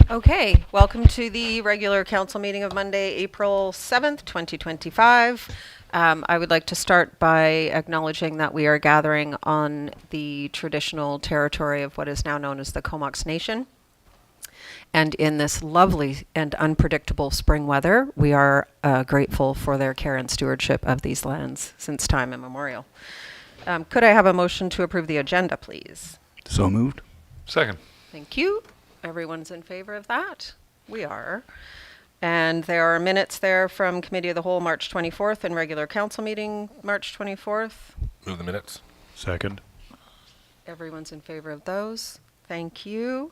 Okay, welcome to the regular council meeting of Monday, April 7th, 2025. I would like to start by acknowledging that we are gathering on the traditional territory of what is now known as the Comox Nation. And in this lovely and unpredictable spring weather, we are grateful for their care and stewardship of these lands since time immemorial. Could I have a motion to approve the agenda, please? So moved. Second. Thank you. Everyone's in favor of that? We are. And there are minutes there from Committee of the Whole, March 24th, and regular council meeting, March 24th. Move the minutes. Second. Everyone's in favor of those. Thank you.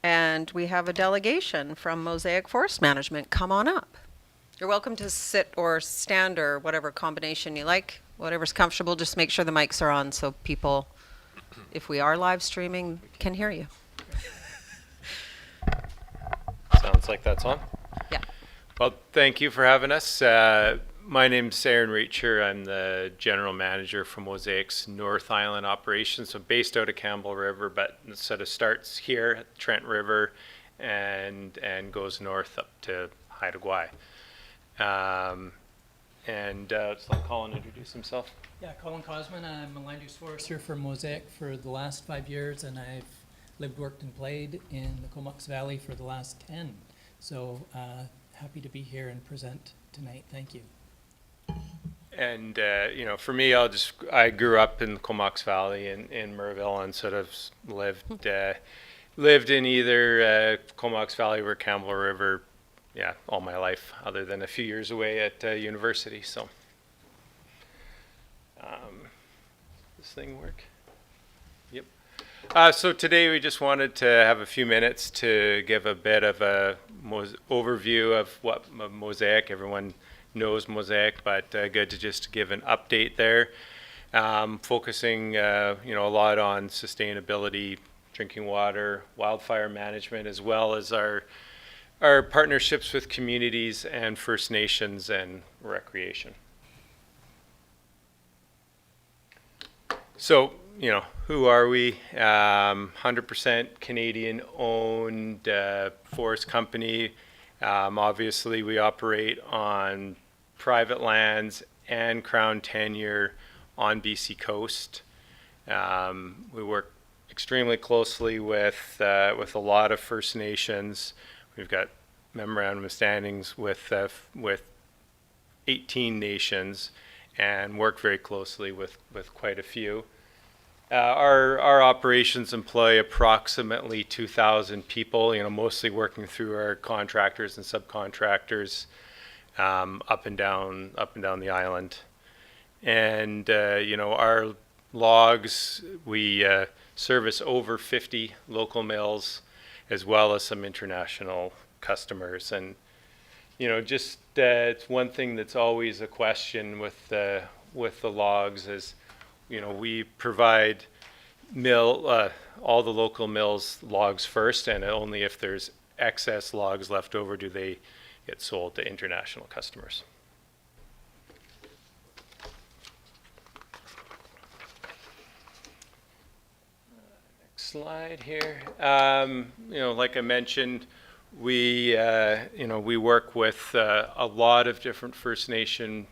And we have a delegation from Mosaic Forest Management. Come on up. You're welcome to sit or stand or whatever combination you like, whatever's comfortable. Just make sure the mics are on so people, if we are live streaming, can hear you. Sounds like that's on. Yeah. Well, thank you for having us. My name's Aaron Reacher. I'm the general manager for Mosaic's North Island operations. So based out of Campbell River, but it sort of starts here at Trent River and goes north up to Haida Gwaii. Let's let Colin introduce himself. Yeah, Colin Cosman. I'm a land use forester for Mosaic for the last 5 years, and I've lived, worked, and played in the Comox Valley for the last 10. So happy to be here and present tonight. Thank you. And for me, I grew up in the Comox Valley in Murrayville and sort of lived in either Comox Valley or Campbell River, all my life, other than a few years away at university. So, this thing work? Yep. So today we just wanted to have a few minutes to give a bit of a overview of what Mosaic. Everyone knows Mosaic, but good to just give an update there. Focusing, a lot on sustainability, drinking water, wildfire management, as well as our partnerships with communities and First Nations and recreation. So, who are we? 100% Canadian owned forest company. Obviously, we operate on private lands and Crown tenure on BC coast. We work extremely closely with a lot of First Nations. We've got memorandum of standings with 18 nations and work very closely with quite a few. Our operations employ approximately 2,000 people, mostly working through our contractors and subcontractors up and down the island. And our logs, we service over 50 local mills as well as some international customers. And it's one thing that's always a question with the logs is, we provide all the local mills logs first, and only if there's excess logs left over do they get sold to international customers. Next slide here. Like I mentioned, we work with a lot of different First Nation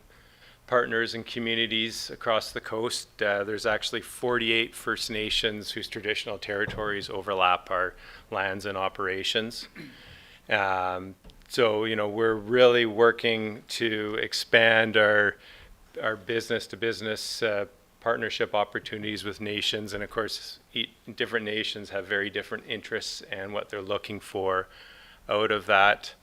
partners and communities across the coast. There's actually 48 First Nations whose traditional territories overlap our lands and operations. So we're really working to expand our business-to-business partnership opportunities with nations, and of course, different nations have very different interests and what they're looking for out of that.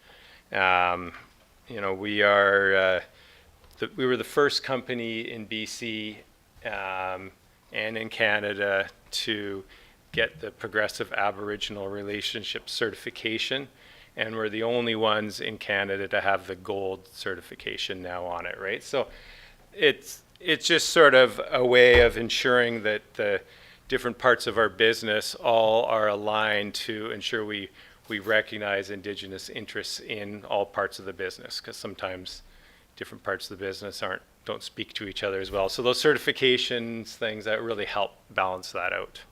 We were the first company in BC and in Canada to get the Progressive Aboriginal Relationship certification, and we're the only ones in Canada to have the gold certification now on it, right? So it's just sort of a way of ensuring that the different parts of our business all are aligned to ensure we recognize Indigenous interests in all parts of the business, because sometimes different parts of the business don't speak to each other as well. So those certifications, things that really help balance that out.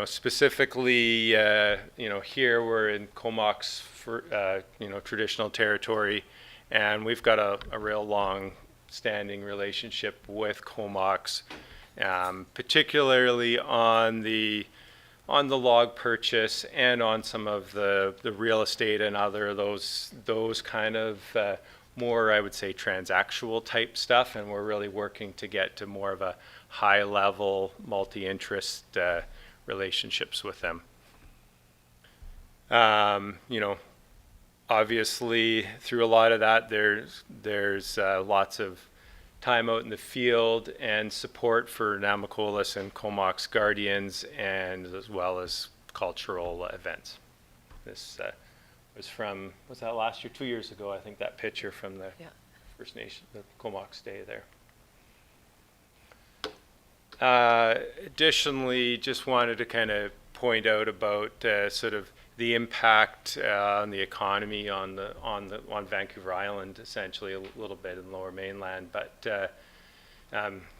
specifically, here we're in Comox for, traditional territory, and we've got a real long standing relationship with Comox, particularly on the log purchase and on some of the real estate and other those kind of more, I would say, transactional type stuff, and we're really working to get to more of a high level multi-interest relationships with them. Obviously through a lot of that there's lots of time out in the field and support for Namacollis and Comox Guardians, and as well as cultural events. This was that last year, 2 years ago, I think, that picture from the First Nation, the Comox Day there. Additionally, just wanted to kind of point out about sort of the impact on the economy on Vancouver Island, essentially a little bit in Lower Mainland, but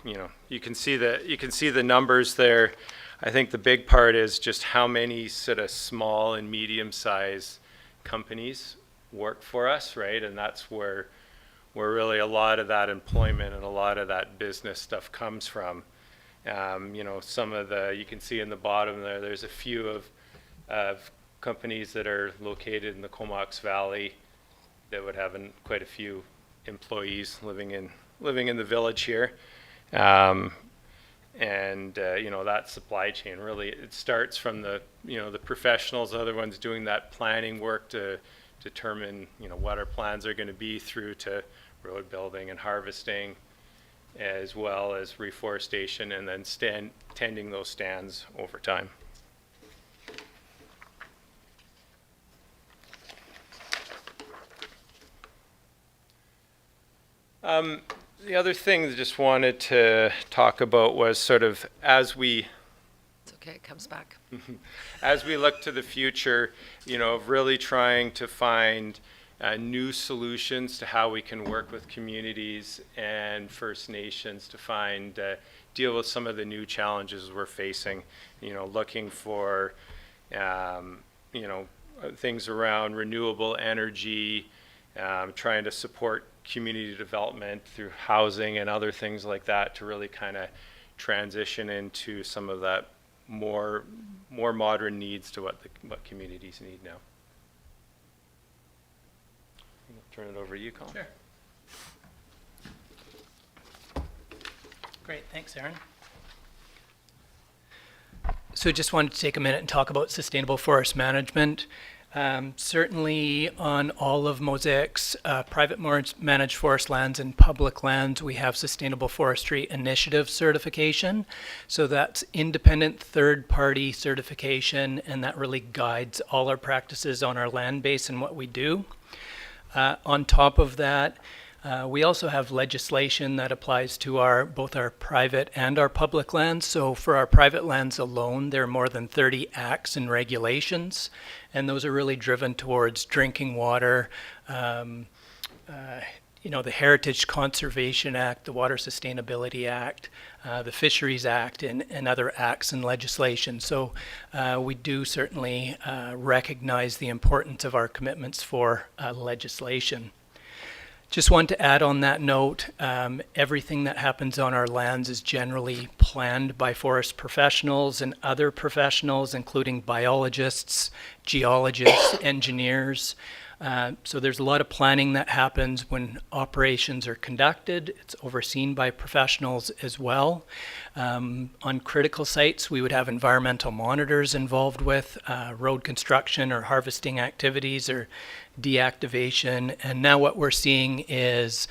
you can see the numbers there. I think the big part is just how many sort of small and medium-sized companies work for us, right? And that's where really a lot of that employment and a lot of that business stuff comes from. Some of you can see in the bottom there's a few of companies that are located in the Comox Valley that would have quite a few employees living in the village here. That supply chain really, it starts from the professionals, other ones doing that planning work to determine what our plans are going to be, through to road building and harvesting, as well as reforestation, and then tending those stands over time. The other thing that I just wanted to talk about was sort of It's okay, it comes back. as we look to the future, of really trying to find new solutions to how we can work with communities and First Nations to deal with some of the new challenges we're facing, looking for, things around renewable energy, trying to support community development through housing and other things like that, to really kind of transition into some of that more modern needs to what communities need now. I'll turn it over to you, Colin. Sure. Great, thanks, Aaron. So just wanted to take a minute and talk about sustainable forest management. Certainly on all of Mosaic's private managed forest lands and public lands, we have Sustainable Forestry Initiative certification. So that's independent third-party certification, and that really guides all our practices on our land base and what we do. On top of that, we also have legislation that applies to both our private and our public lands. So for our private lands alone, there are more than 30 acts and regulations, and those are really driven towards drinking water, the Heritage Conservation Act, the Water Sustainability Act, the Fisheries Act, and other acts and legislation. So we do certainly recognize the importance of our commitments for legislation. Just want to add on that note, everything that happens on our lands is generally planned by forest professionals and other professionals, including biologists, geologists, engineers. So there's a lot of planning that happens when operations are conducted. It's overseen by professionals as well. On critical sites, we would have environmental monitors involved with road construction or harvesting activities or deactivation. And now what we're seeing is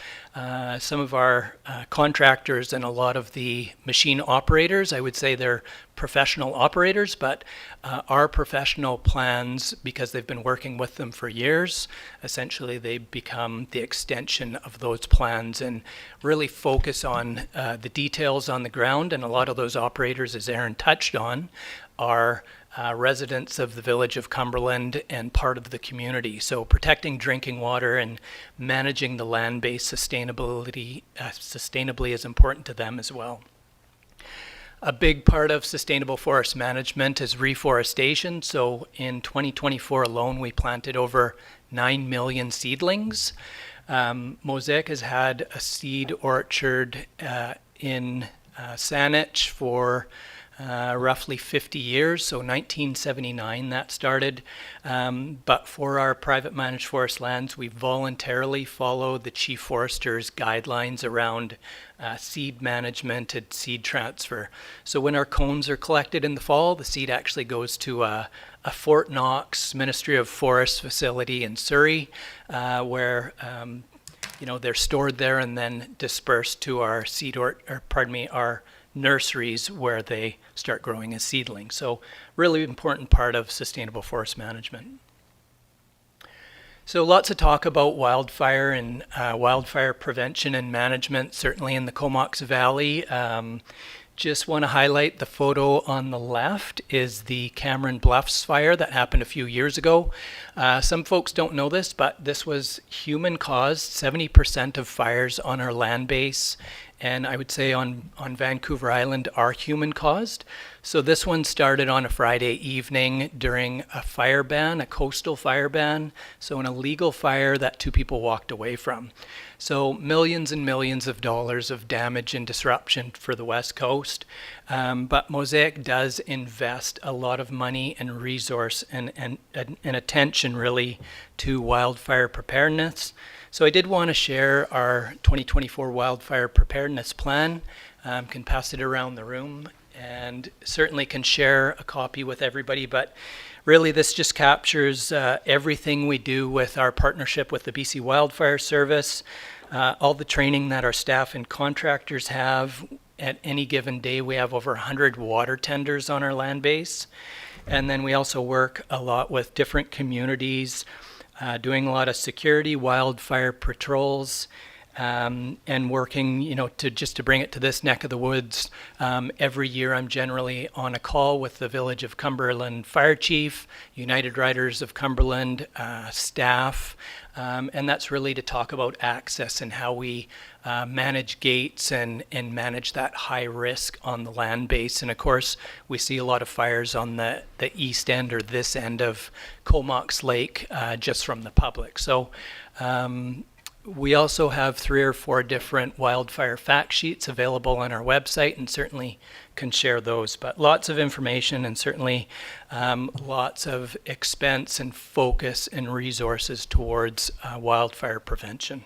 some of our contractors and a lot of the machine operators, I would say they're professional operators, but our professional plans, because they've been working with them for years, essentially they become the extension of those plans and really focus on the details on the ground. And a lot of those operators, as Aaron touched on, are residents of the village of Cumberland and part of the community. So protecting drinking water and managing the land-based sustainably is important to them as well. A big part of sustainable forest management is reforestation. So in 2024 alone, we planted over 9 million seedlings. Mosaic has had a seed orchard in Saanich for roughly 50 years, so 1979 that started. But for our private managed forest lands, we voluntarily follow the Chief Forester's guidelines around seed management and seed transfer. So when our cones are collected in the fall, the seed actually goes to a Fort Knox Ministry of Forests facility in Surrey, where they're stored there and then dispersed to our our nurseries where they start growing as seedlings. So really important part of sustainable forest management. So lots of talk about wildfire and wildfire prevention and management, certainly in the Comox Valley. Just want to highlight the photo on the left is the Cameron Bluffs fire that happened a few years ago. Some folks don't know this, but this was human caused. 70% of fires on our land base, and I would say on Vancouver Island, are human caused. So this one started on a Friday evening during a fire ban, a coastal fire ban. So an illegal fire that 2 people walked away from. So millions and millions of dollars of damage and disruption for the West Coast. But Mosaic does invest a lot of money and resource and attention really to wildfire preparedness. So I did want to share our 2024 wildfire preparedness plan. Can pass it around the room and certainly can share a copy with everybody. But really this just captures everything we do with our partnership with the BC Wildfire Service, all the training that our staff and contractors have. At any given day, we have over 100 water tenders on our land base. And then we also work a lot with different communities, doing a lot of security, wildfire patrols, and working, to bring it to this neck of the woods. Every year I'm generally on a call with the Village of Cumberland Fire Chief, United Riders of Cumberland staff, and that's really to talk about access and how we manage gates and manage that high risk on the land base. And of course, we see a lot of fires on the east end or this end of Comox Lake just from the public. So we also have 3 or 4 different wildfire fact sheets available on our website and certainly can share those. But lots of information and certainly lots of expense and focus and resources towards wildfire prevention.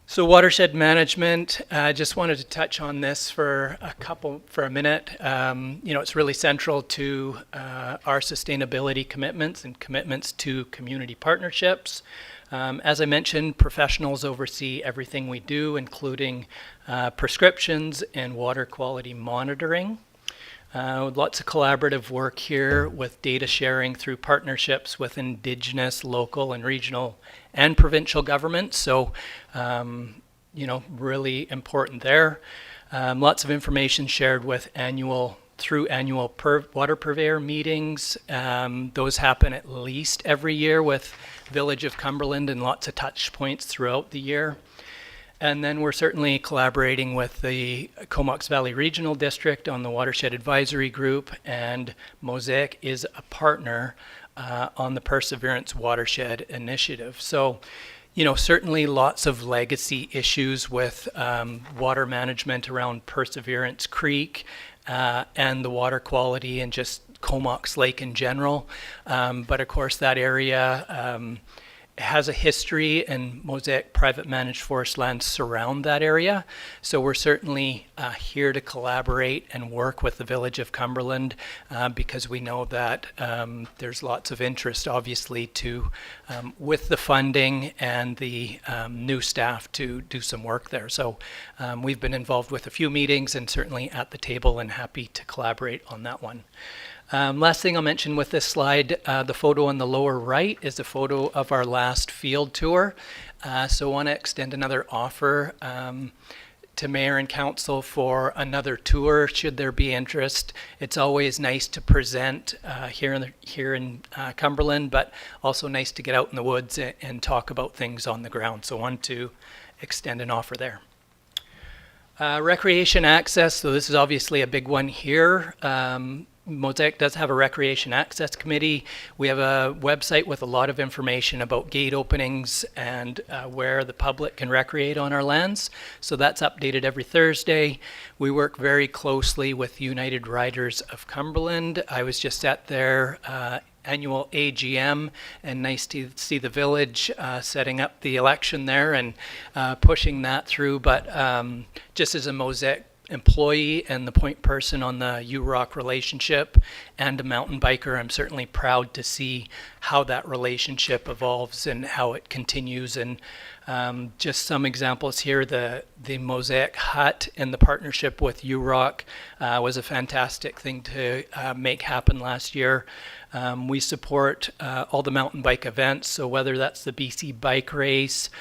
So watershed management, I just wanted to touch on this for a minute. It's really central to our sustainability commitments and commitments to community partnerships. As I mentioned, professionals oversee everything we do, including prescriptions and water quality monitoring. Lots of collaborative work here with data sharing through partnerships with Indigenous, local, and regional and provincial governments. So, really important there. Lots of information shared with annual water purveyor meetings. Those happen at least every year with Village of Cumberland and lots of touch points throughout the year. And then we're certainly collaborating with the Comox Valley Regional District on the Watershed Advisory Group, and Mosaic is a partner on the Perseverance Watershed Initiative. So, certainly lots of legacy issues with water management around Perseverance Creek and the water quality and just Comox Lake in general. But of course that area has a history, and Mosaic private managed forest lands surround that area. So we're certainly here to collaborate and work with the Village of Cumberland because we know that there's lots of interest, obviously, with the funding and the new staff to do some work there. So we've been involved with a few meetings and certainly at the table and happy to collaborate on that one. Last thing I'll mention with this slide, the photo on the lower right is a photo of our last field tour. So I want to extend another offer to Mayor and Council for another tour should there be interest. It's always nice to present here in Cumberland, but also nice to get out in the woods and talk about things on the ground. So I want to extend an offer there. Recreation access, so this is obviously a big one here. Mosaic does have a recreation access committee. We have a website with a lot of information about gate openings and where the public can recreate on our lands. So that's updated every Thursday. We work very closely with United Riders of Cumberland. I was just at their annual AGM, and nice to see the village setting up the election there and pushing that through. But just as a Mosaic employee and the point person on the UROC relationship and a mountain biker, I'm certainly proud to see how that relationship evolves and how it continues. And just some examples here, the Mosaic Hut and the partnership with UROC was a fantastic thing to make happen last year. We support all the mountain bike events, so whether that's the BC Bike Race,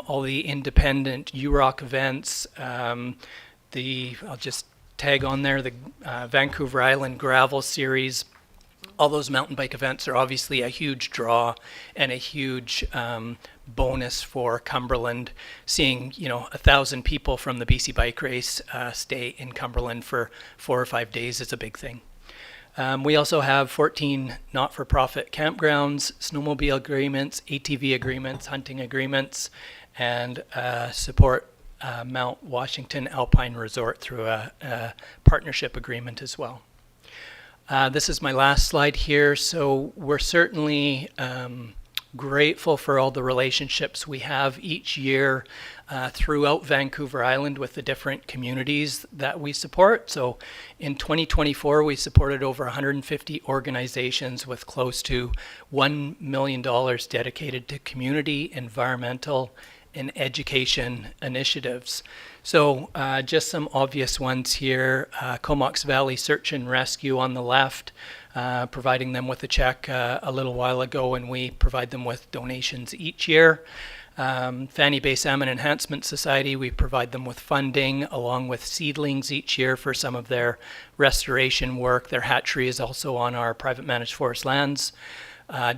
all the independent UROC events, I'll just tag on there, the Vancouver Island Gravel Series. All those mountain bike events are obviously a huge draw and a huge bonus for Cumberland. Seeing 1,000 people from the BC Bike Race stay in Cumberland for 4 or 5 days is a big thing. We also have 14 not-for-profit campgrounds, snowmobile agreements, ATV agreements, hunting agreements, and support Mount Washington Alpine Resort through a partnership agreement as well. This is my last slide here. So we're certainly grateful for all the relationships we have each year throughout Vancouver Island with the different communities that we support. So in 2024, we supported over 150 organizations with close to $1 million dedicated to community, environmental, and education initiatives. So just some obvious ones here. Comox Valley Search and Rescue on the left, providing them with a check a little while ago, and we provide them with donations each year. Fanny Bay Salmon Enhancement Society, we provide them with funding along with seedlings each year for some of their restoration work. Their hatchery is also on our private managed forest lands.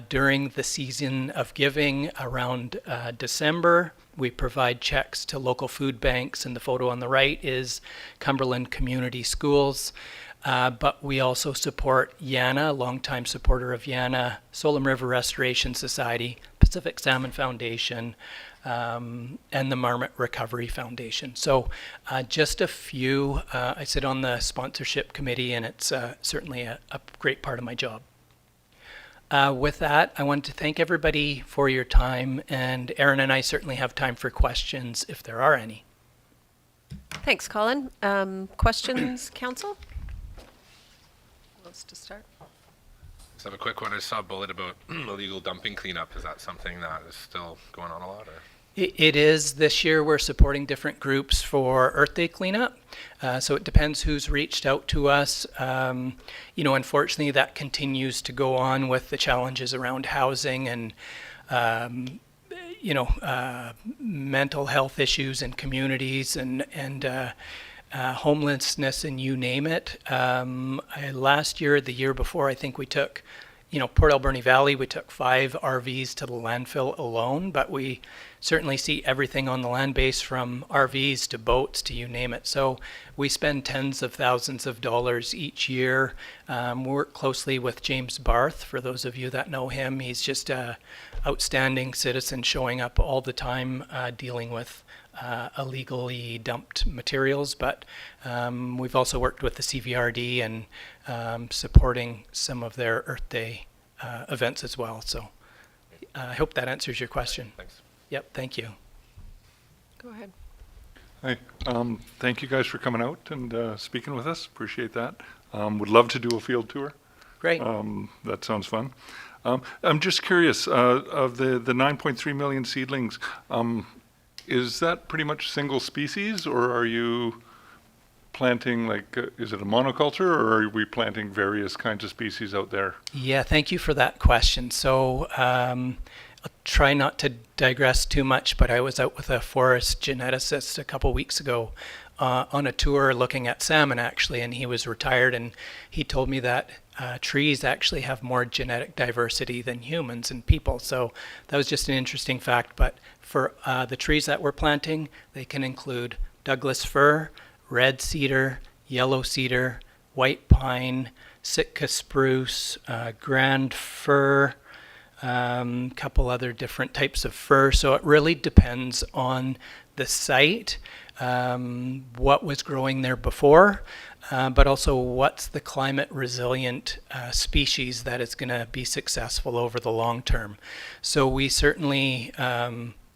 During the season of giving around December, we provide checks to local food banks, and the photo on the right is Cumberland Community Schools. But we also support YANA, longtime supporter of YANA, Solom River Restoration Society, Pacific Salmon Foundation, and the Marmot Recovery Foundation. So just a few. I sit on the sponsorship committee, and it's certainly a great part of my job. With that, I want to thank everybody for your time, and Erin and I certainly have time for questions if there are any. Thanks, Colin. Questions, Council? Who wants to start? Just have a quick one. I saw a bullet about illegal dumping cleanup. Is that something that is still going on a lot? Or? It is. This year we're supporting different groups for Earth Day cleanup. So it depends who's reached out to us. Unfortunately that continues to go on with the challenges around housing and, mental health issues in communities and homelessness, and you name it. Last year, the year before, I think we took, Port Alberni Valley, we took 5 RVs to the landfill alone, but we certainly see everything on the land base from RVs to boats to you name it. So we spend tens of thousands of dollars each year. We work closely with James Barth. For those of you that know him, he's just an outstanding citizen, showing up all the time, dealing with illegally dumped materials. But we've also worked with the CVRD and supporting some of their Earth Day events as well. So I hope that answers your question. Thanks. Yep, thank you. Go ahead. Hi, thank you guys for coming out and speaking with us. Appreciate that. Would love to do a field tour. Great. That sounds fun. I'm just curious, of the 9.3 million seedlings, is that pretty much single species, or are you planting, is it a monoculture, or are we planting various kinds of species out there? Yeah, thank you for that question. So I'll try not to digress too much, but I was out with a forest geneticist a couple weeks ago on a tour looking at salmon, actually, and he was retired, and he told me that trees actually have more genetic diversity than humans and people. So that was just an interesting fact. But for the trees that we're planting, they can include Douglas fir, red cedar, yellow cedar, white pine, Sitka spruce, grand fir, couple other different types of fir. So it really depends on the site, what was growing there before, but also what's the climate resilient species that is going to be successful over the long term. So we certainly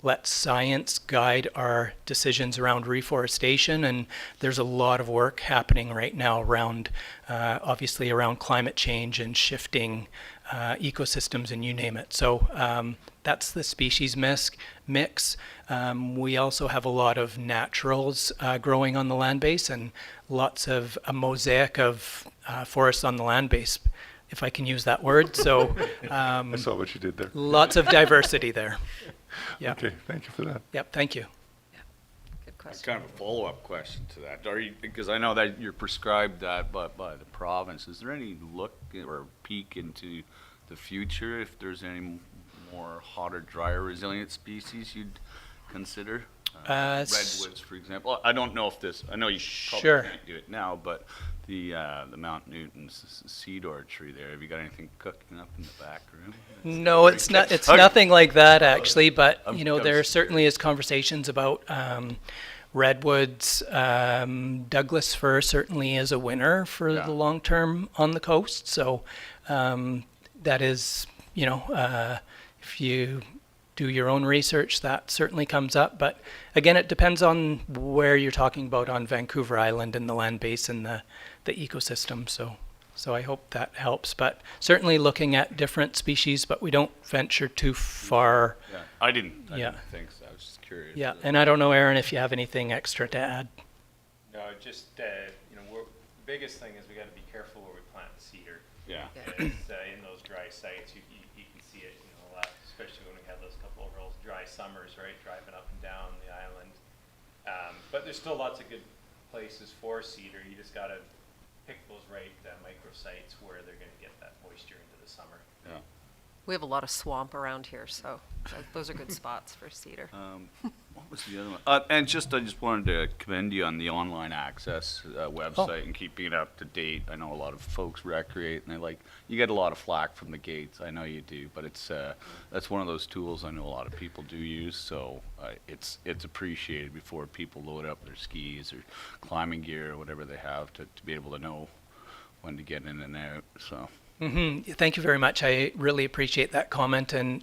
let science guide our decisions around reforestation, and there's a lot of work happening right now around, obviously around climate change and shifting ecosystems and you name it. So that's the species mix. We also have a lot of naturals growing on the land base, and lots of a mosaic of forests on the land base, if I can use that word. So I saw what you did there. lots of diversity there. Yeah. Okay, thank you for that. Yep. Thank you. Good question. Kind of a follow-up question to that. Are you, because I know that you're prescribed that by the province, is there any look or peek into the future if there's any more hotter, drier, resilient species you'd consider? Redwoods, for example. I don't know if this, I know you probably Sure. can't do it now, but the Mount Newton cedar tree there, have you got anything cooking up in the back room? No, it's not. It's Okay. nothing like that actually. But I'm- you know, I'm there just certainly is conversations about redwoods. Douglas fir certainly is a winner for Yeah. the long term on the coast. So that is, you know, if you do your own research, that certainly comes up. But again, it depends on where you're talking about on Vancouver Island and the land base and the ecosystem. So I hope that helps. But certainly looking at different species, but we don't venture too far. Yeah, I didn't Yeah. think so. I was just curious. Yeah, and I don't know, Aaron, if you have anything extra to add. No, just, you know, the biggest thing is we got to be careful where we plant cedar. Yeah. It's, in those dry sites, you can see it, you know, a lot, especially when we had those couple of real dry summers, right, driving up and down the island. But there's still lots of good places for cedar. You just got to pick those right microsites where they're going to get that moisture into the summer. Yeah. We have a lot of swamp around here, so those are good spots for cedar. What was the other one? And I just wanted to commend you on the online access website and keeping it up to date. I know a lot of folks recreate, and you get a lot of flack from the gates. I know you do, but that's one of those tools I know a lot of people do use. So it's appreciated before people load up their skis or climbing gear or whatever they have to be able to know when to get in and out. So. Thank you very much. I really appreciate that comment. And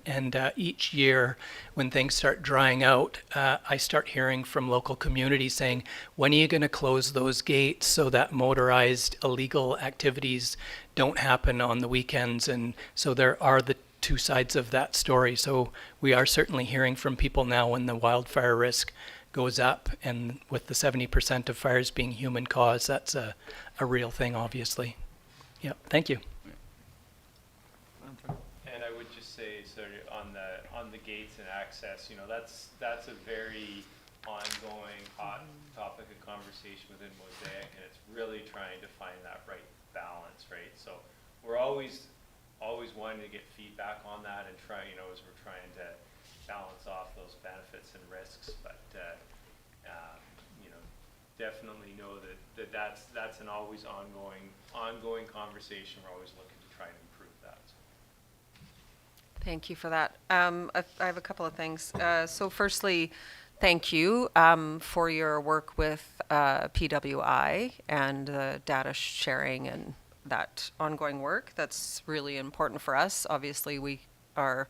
each year when things start drying out, I start hearing from local communities saying, when are you going to close those gates so that motorized illegal activities don't happen on the weekends? And so there are the two sides of that story. So we are certainly hearing from people now when the wildfire risk goes up, and with the 70% of fires being human caused, that's a real thing, obviously. Yeah, thank you. And I would just say, sort of on the gates and access, you know, that's a very ongoing hot topic of conversation within Mosaic, and it's really trying to find that right balance, right? So we're always wanting to get feedback on that and try, you know, as we're trying to balance off those benefits and risks, but you know, definitely know that's an always ongoing conversation. We're always looking to try and improve that. So. Thank you for that. I have a couple of things. So firstly, thank you for your work with PWI and the data sharing and that ongoing work. That's really important for us. Obviously, we are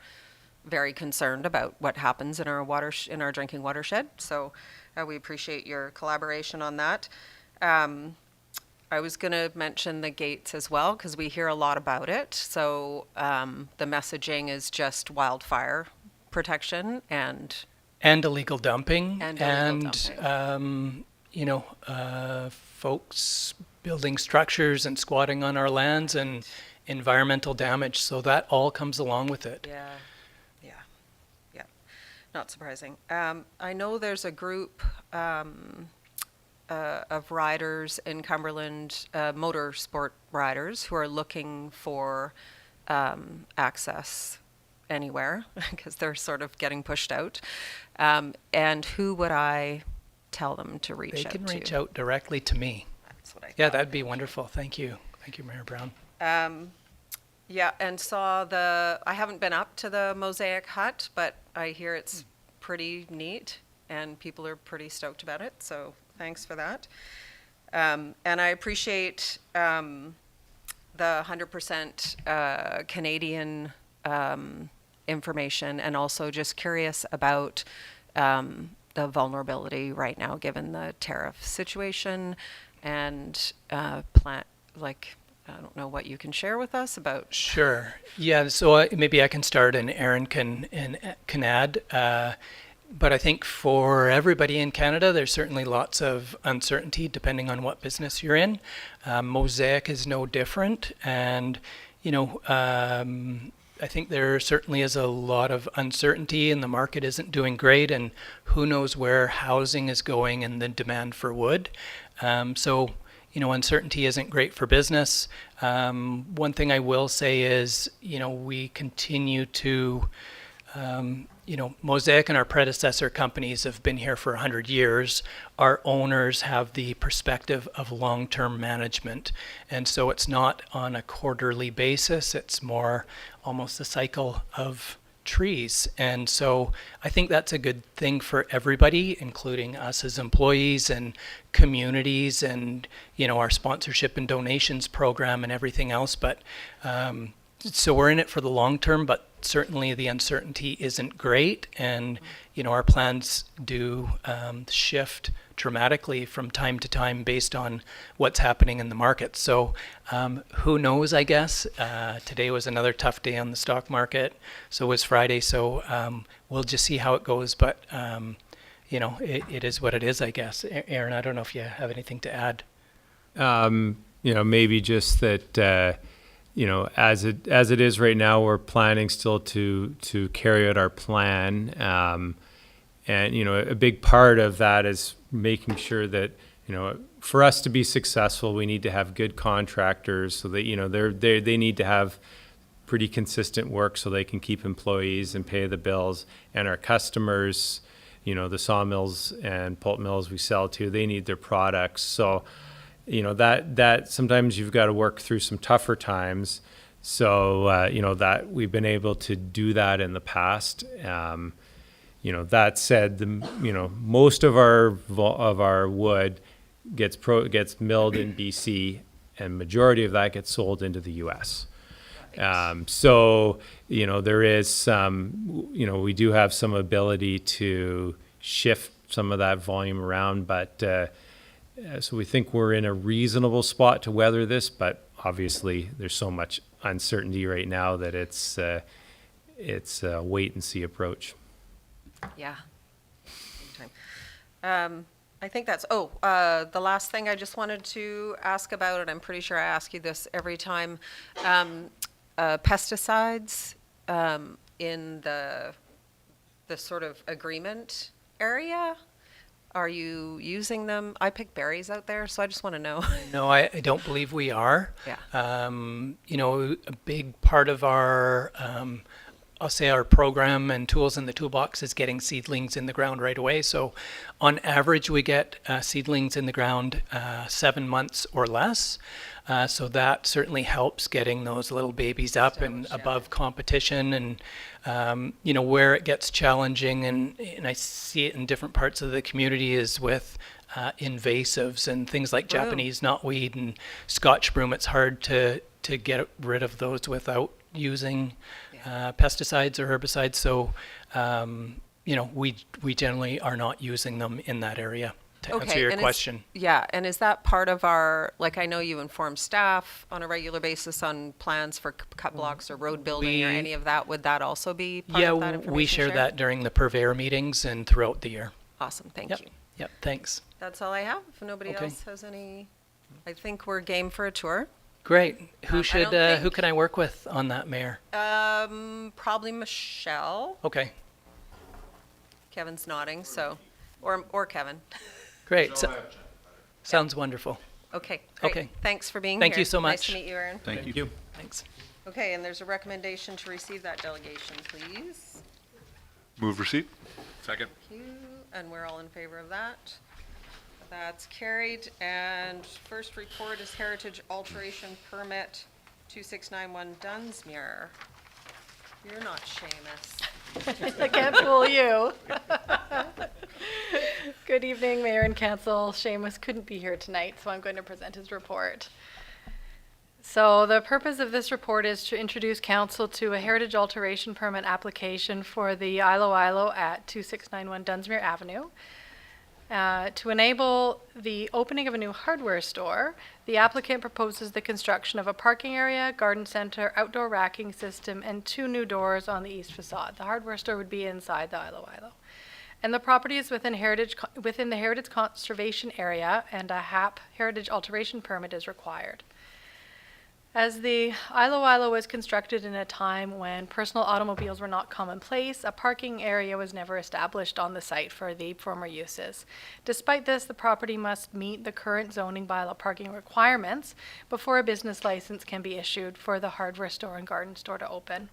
very concerned about what happens in our in our drinking watershed. So we appreciate your collaboration on that. I was going to mention the gates as well, because we hear a lot about it. So the messaging is just wildfire protection and illegal dumping, And illegal dumping. You know, folks building structures and squatting on our lands and environmental damage. So that all comes along with it. yeah, not surprising. I know there's a group of riders in Cumberland, motorsport riders, who are looking for access anywhere because they're sort of getting pushed out. And who would I tell them to reach They out can to? reach out directly to me. That's what I Yeah, thought. that'd be wonderful. Thank you. Thank you, Mayor Brown. Yeah, and I haven't been up to the Mosaic Hut, but I hear it's pretty neat and people are pretty stoked about it, so thanks for that. And I appreciate the 100% Canadian information, and also just curious about the vulnerability right now, given the tariff situation, and I don't know what you can share with us about. Sure. Yeah, so maybe I can start and Aaron can add. But I think for everybody in Canada, there's certainly lots of uncertainty depending on what business you're in. Mosaic is no different. And, I think there certainly is a lot of uncertainty and the market isn't doing great. And who knows where housing is going and the demand for wood. So uncertainty isn't great for business. One thing I will say is, we continue to, Mosaic and our predecessor companies have been here for 100 years. Our owners have the perspective of long-term management. And so it's not on a quarterly basis. It's more almost a cycle of trees. And so I think that's a good thing for everybody, including us as employees and communities and, our sponsorship and donations program and everything else. But so we're in it for the long term, but certainly the uncertainty isn't great. And, our plans do shift dramatically from time to time based on what's happening in the market. So who knows, I guess. Today was another tough day on the stock market. So was Friday. So we'll just see how it goes. But, it is what it is, I guess. Aaron, I don't know if you have anything to add. Maybe just that, as it is right now, we're planning still to carry out our plan. And, a big part of that is making sure that, for us to be successful, we need to have good contractors so that, they need to have pretty consistent work so they can keep employees and pay the bills. And our customers, the sawmills and pulp mills we sell to, they need their products. So, that sometimes you've got to work through some tougher times. So, that we've been able to do that in the past. That said, most of our wood gets milled in BC, and majority of that gets sold into the U.S. So, there is some, we do have some ability to shift some of that volume around, but so we think we're in a reasonable spot to weather this, but obviously there's so much uncertainty right now that it's a wait and see approach. Yeah. Big time. I think that's, the last thing I just wanted to ask about, and I'm pretty sure I ask you this every time, pesticides in the sort of agreement area. Are you using them? I pick berries out there, so I just want to know. No, I don't believe we are. Yeah. A big part of our, I'll say our program and tools in the toolbox is getting seedlings in the ground right away. So on average, we get seedlings in the ground 7 months or less. So that certainly helps getting those little babies up and above competition. And, where it gets challenging, and I see it in different parts of the community, is with invasives and things like Japanese knotweed and Scotch broom. It's hard to get rid of those without using pesticides or herbicides. So, we generally are not using them in that area, to answer your and question. And is that part of our, I know you inform staff on a regular basis on plans for cut blocks or road building or any of that. Would that also be part of that information We share that during the purveyor meetings and throughout the year. Awesome, thank Yep. you. Yep, thanks. That's all I have. If nobody Okay. else has any, I think we're game for a tour. Great. I Who don't who think- can I work with on that, Mayor? Probably Michelle. Okay, Kevin's nodding, so, or Kevin. great. Sounds wonderful. Okay, great. Okay. Thanks for being here. Thank you so Nice much. to meet you, Aaron. Thank you. Thanks. Okay, and there's a recommendation to receive that delegation, please. Move receipt? Second. Thank you, and we're all in favor of that. That's carried. And first report is Heritage Alteration Permit 2691 Dunsmuir. You're not Seamus. I can't fool you. Good evening, Mayor and Council. Seamus couldn't be here tonight, so I'm going to present his report. So the purpose of this report is to introduce Council to a heritage alteration permit application for the Ilo Ilo at 2691 Dunsmuir Avenue. To enable the opening of a new hardware store, the applicant proposes the construction of a parking area, garden center, outdoor racking system, and 2 new doors on the east facade. The hardware store would be inside the Ilo Ilo. And the property is within the Heritage Conservation Area, and a HAP, Heritage Alteration Permit, is required. As the Ilo Ilo was constructed in a time when personal automobiles were not commonplace, a parking area was never established on the site for the former uses. Despite this, the property must meet the current zoning bylaw parking requirements before a business license can be issued for the hardware store and garden store to open.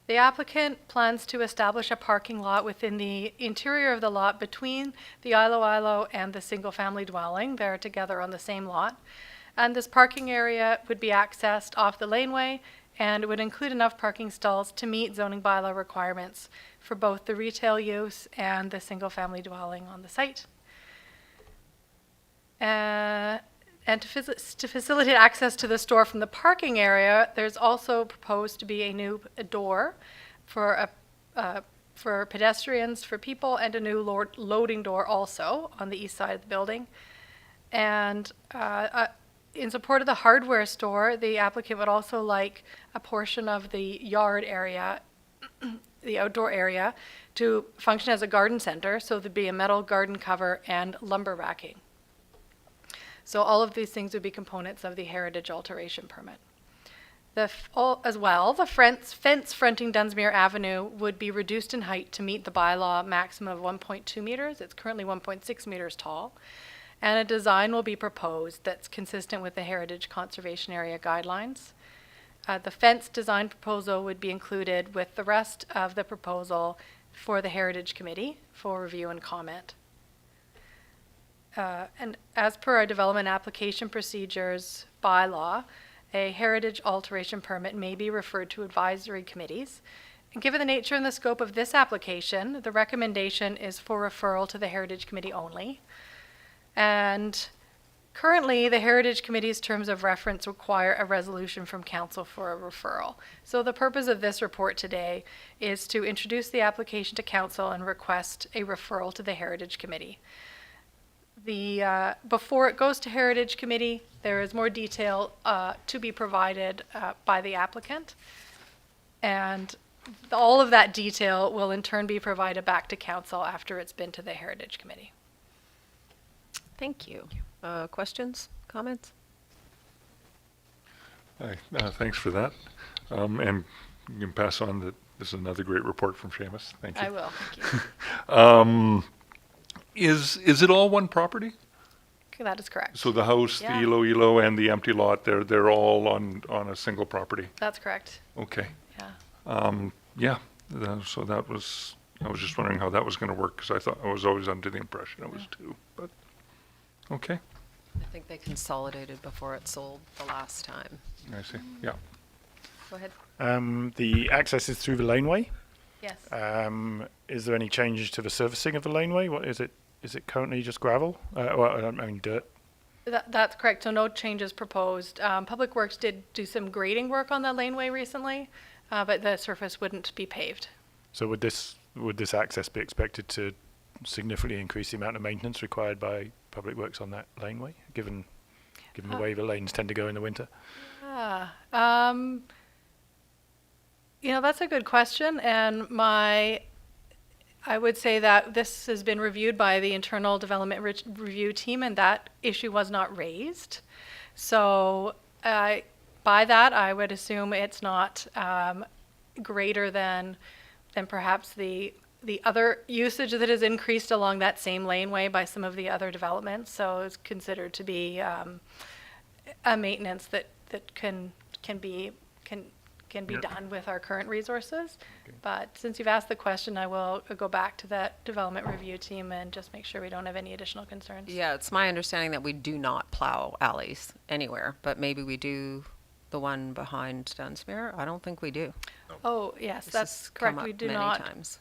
The applicant plans to establish a parking lot within the interior of the lot between the Ilo Ilo and the single-family dwelling. They're together on the same lot. And this parking area would be accessed off the laneway, and it would include enough parking stalls to meet zoning bylaw requirements for both the retail use and the single-family dwelling on the site. And to facilitate access to the store from the parking area, there's also proposed to be a new door for pedestrians, for people, and a new loading door also on the east side of the building. And in support of the hardware store, the applicant would also like a portion of the yard area, the outdoor area, to function as a garden center, so there'd be a metal garden cover and lumber racking. So all of these things would be components of the heritage alteration permit. As well, the fence fronting Dunsmuir Avenue would be reduced in height to meet the bylaw maximum of 1.2 meters. It's currently 1.6 meters tall. And a design will be proposed that's consistent with the Heritage Conservation Area guidelines. The fence design proposal would be included with the rest of the proposal for the Heritage Committee for review and comment. And as per our development application procedures bylaw, a heritage alteration permit may be referred to advisory committees. And given the nature and the scope of this application, the recommendation is for referral to the Heritage Committee only. And currently, the Heritage Committee's terms of reference require a resolution from Council for a referral. So the purpose of this report today is to introduce the application to Council and request a referral to the Heritage Committee. Before it goes to Heritage Committee, there is more detail to be provided by the applicant. And all of that detail will in turn be provided back to Council after it's been to the Heritage Committee. Thank you. Questions, comments? Hi, thanks for that. And you can pass on that this is another great report from Seamus. Thank you. I will, thank you. Is it all one property? Okay, that is correct. So the house, Yeah. the Ilo, and the empty lot, they're all on a single property? That's correct, Okay. yeah. Yeah, so I was just wondering how that was going to work, because I was always under the impression it was two, but, okay, I think they consolidated before it sold the last time. I see, yeah. Go ahead. The access is through the laneway. Yes. Is there any changes to the surfacing of the laneway? What is it? Is it currently just gravel? Well, I mean dirt. That's correct. So no changes proposed. Public Works did do some grading work on the laneway recently, but the surface wouldn't be paved. So would this access be expected to significantly increase the amount of maintenance required by Public Works on that laneway, given the way the lanes tend to go in the winter? That's a good question, and I would say that this has been reviewed by the internal development review team, and that issue was not raised. So by that, I would assume it's not greater than perhaps the other usage that has increased along that same laneway by some of the other developments. So it's considered to be a maintenance that can can be Yeah. done with our current resources. But since you've asked the question, I will go back to that development review team and just make sure we don't have any additional concerns. Yeah, it's my understanding that we do not plow alleys anywhere, but maybe we do the one behind Dunsmuir. I don't think we do. Oh, yes, This that's has correct. come up We do many not. times.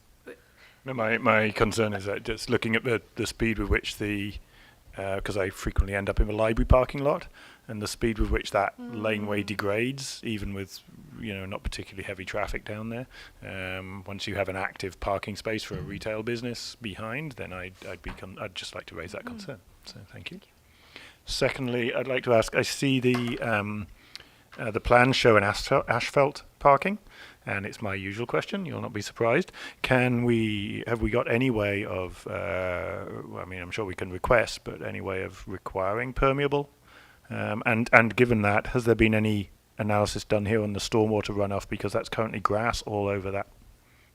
No, my concern is that just looking at the speed with which because I frequently end up in the library parking lot, and the speed with which that laneway degrades, even with not particularly heavy traffic down there. Once you have an active parking space for a retail business behind, then I'd just like to raise that concern. So thank you. Secondly, I'd like to ask. I see the plans show an asphalt parking. And it's my usual question. You'll not be surprised. Have we got any way of? I'm sure we can request, but any way of requiring permeable? And given that, has there been any analysis done here on the stormwater runoff, because that's currently grass all over that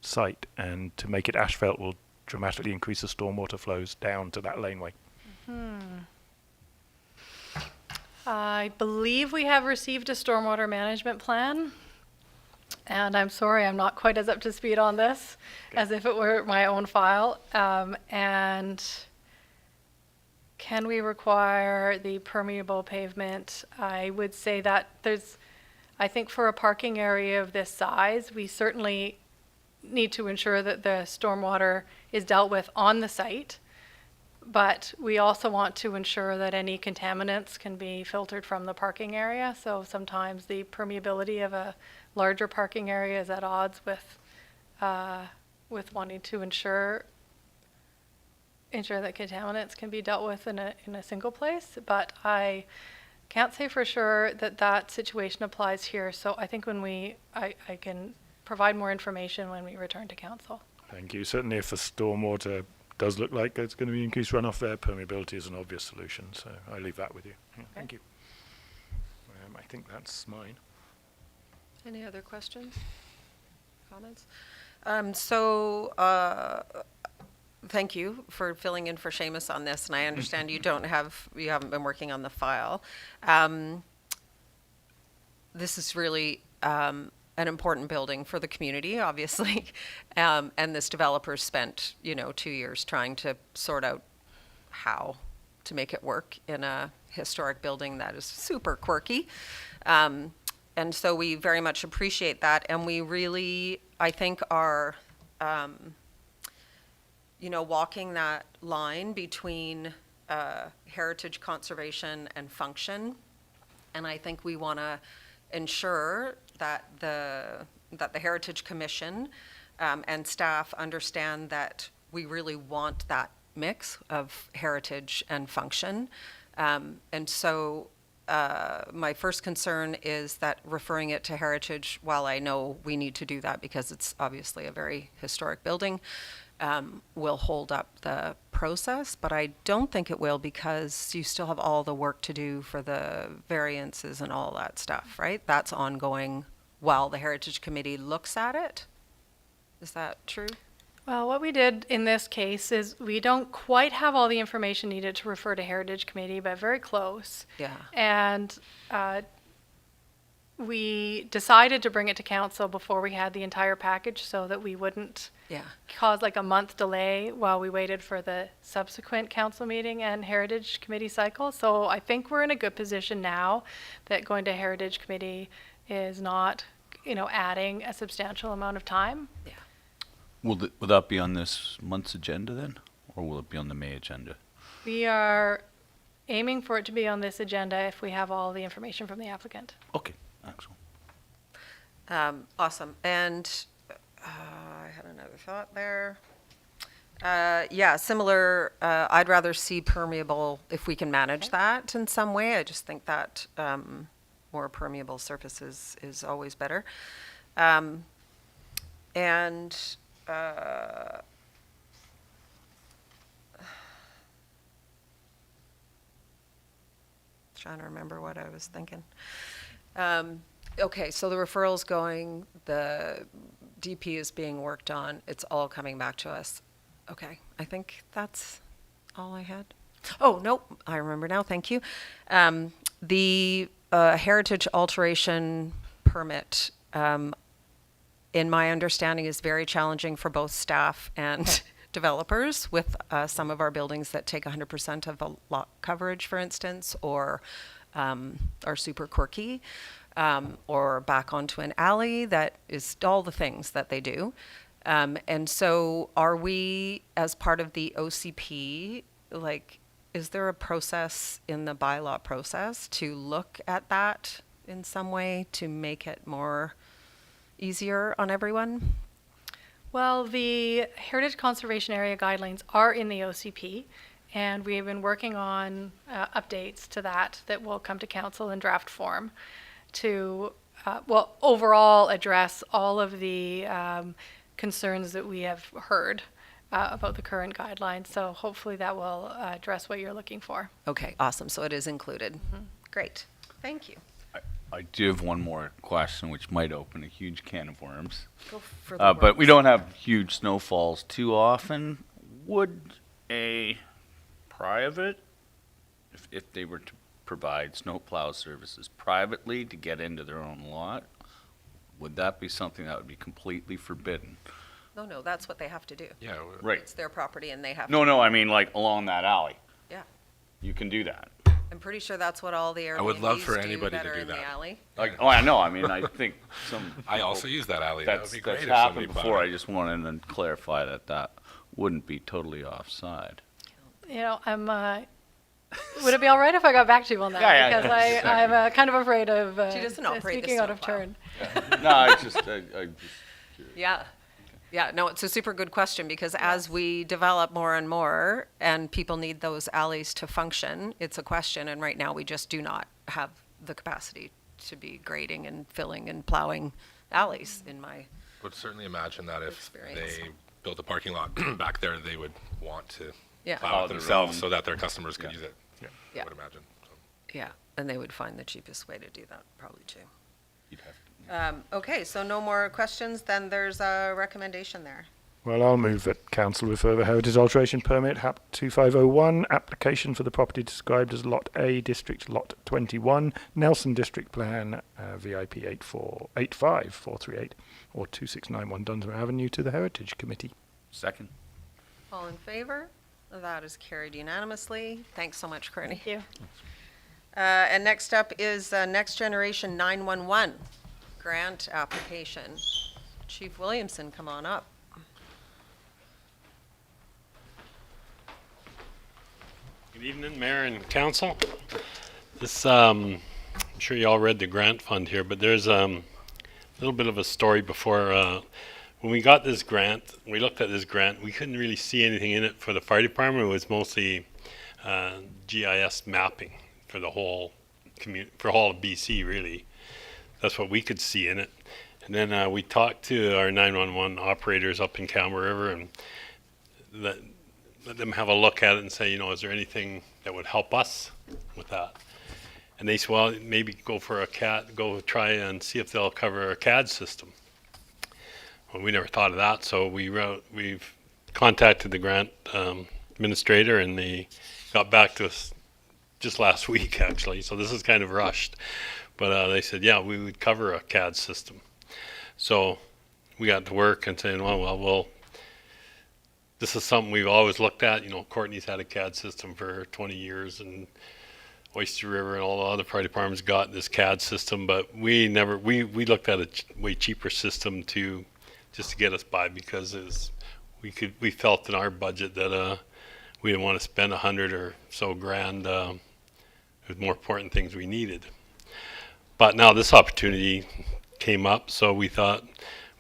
site, and to make it asphalt will dramatically increase the stormwater flows down to that laneway. I believe we have received a stormwater management plan. And I'm sorry, I'm not quite as up to speed on this as if it were my own file. And can we require the permeable pavement? I would say that I think for a parking area of this size, we certainly need to ensure that the stormwater is dealt with on the site. But we also want to ensure that any contaminants can be filtered from the parking area. So sometimes the permeability of a larger parking area is at odds with wanting to ensure that contaminants can be dealt with in a single place. But I can't say for sure that situation applies here. So I think I can provide more information when we return to council. Thank you. Certainly, if the stormwater does look like it's going to be increased runoff there, permeability is an obvious solution. So I leave that with you. Yeah, thank you. I think that's mine. Any other questions, comments? Thank you for filling in for Seamus on this, and I understand you haven't been working on the file. This is really an important building for the community, obviously, and this developer spent 2 years trying to sort out how to make it work in a historic building that is super quirky. And so we very much appreciate that, and we really, I think, are, walking that line between heritage conservation and function. And I think we want to ensure that the Heritage Commission and staff understand that we really want that mix of heritage and function. And so my first concern is that referring it to heritage, while I know we need to do that because it's obviously a very historic building, will hold up the process, but I don't think it will because you still have all the work to do for the variances and all that stuff, right? That's ongoing while the Heritage Committee looks at it. Is that true? Well, what we did in this case is we don't quite have all the information needed to refer to Heritage Committee, but very close. Yeah. And we decided to bring it to council before we had the entire package so that we wouldn't cause like a month delay while we waited for the subsequent council meeting and Heritage Committee cycle. So I think we're in a good position now that going to Heritage Committee is not, adding a substantial amount of time. Yeah. Will that be on this month's agenda then? Or will it be on the May agenda? We are aiming for it to be on this agenda if we have all the information from the applicant. Okay, excellent. Awesome. And I had another thought there. Similar. I'd rather see permeable if we can manage that in some way. I just think that more permeable surfaces is always better. Trying to remember what I was thinking. Okay, so the referral's going, the DP is being worked on, it's all coming back to us. Okay, I think that's all I had. Oh, nope, I remember now, thank you. The heritage alteration permit, in my understanding, is very challenging for both staff and developers with some of our buildings that take 100% of a lot coverage, for instance, or are super quirky, or back onto an alley that is all the things that they do. And so are we, as part of the OCP, like, is there a process in the bylaw process to look at that in some way to make it more easier on everyone? Well, the Heritage Conservation Area Guidelines are in the OCP, and we have been working on updates to that will come to council in draft form to, overall address all of the concerns that we have heard about the current guidelines. So hopefully that will address what you're looking for. Okay, awesome. So it is included. Great. Thank you. I do have one more question, which might open a huge can of worms. Go for the But we worms. don't have huge snowfalls too often. Would a private, if they were to provide snowplow services privately to get into their own lot, would that be something that would be completely forbidden? No, that's what they have to do. Yeah. Right. It's their property and they have No, to. no, I mean like along that alley. Yeah. You can do that. I'm pretty sure that's what all the Airbnbs I would love for do anybody that to are do in the that. alley. Like, oh, I know. I mean, I think some. I also use that alley. That would That's be great if happened somebody bought before. it. I just wanted to clarify that wouldn't be totally offside. You know, would it be all right if I got back to you on that? Yeah, Because I'm kind of afraid of She doesn't operate the speaking out of snowplow. turn. No, I just Yeah. Yeah, no, it's a super good question because as we develop more and more and people need those alleys to function, it's a question. And right now we just do not have the capacity to be grading and filling and plowing alleys in my, Would certainly imagine that if Experience. they built a parking lot back there, they would want to yeah, plow it their themselves own. so that their customers could use it. Yeah. I would imagine. So. yeah. And they would find the cheapest way to do that probably too. you'd have to. Okay, so no more questions, then there's a recommendation there. Well, I'll move that council refer the heritage alteration permit HAP 2501 application for the property described as Lot A, District Lot 21, Nelson District Plan, VIP 8485438 or 2691 Dunsmore Avenue to the Heritage Committee. Second. All in favor? That is carried unanimously. Thanks so much, Courtney. Thank you. And next up is Next Generation 911 grant application. Chief Williamson, come on up. Good evening, Mayor and Council. This, I'm sure you all read the grant fund here, but there's a little bit of a story before. When we got this grant, we looked at this grant, we couldn't really see anything in it for the fire department. It was mostly GIS mapping for the whole for all of BC, really. That's what we could see in it. And then we talked to our 911 operators up in Campbell River and let them have a look at it and say, is there anything that would help us with that? And they said, well, maybe go try and see if they'll cover a CAD system. Well, we never thought of that, so we've contacted the grant administrator, and they got back to us just last week, actually. So this is kind of rushed, but they said, yeah, we would cover a CAD system. So we got to work and saying, well, this is something we've always looked at. Courtney's had a CAD system for 20 years, and Oyster River and all the other fire departments got this CAD system, but we looked at a way cheaper system just to get us by, because we felt in our budget that we didn't want to spend $100 or so grand. There's more important things we needed. But now this opportunity came up, so we thought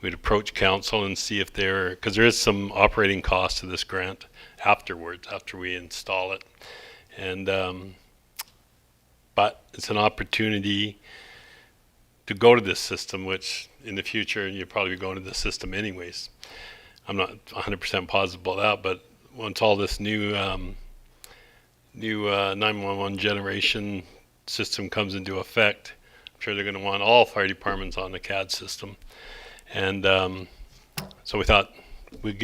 we'd approach council and see if because there is some operating cost to this grant afterwards, after we install it. And but it's an opportunity to go to this system, which in the future you'll probably be going to this system anyways. I'm not 100% positive about that, but once all this new 911 generation system comes into effect, I'm sure they're going to want all fire departments on the CAD system. And so we thought we'd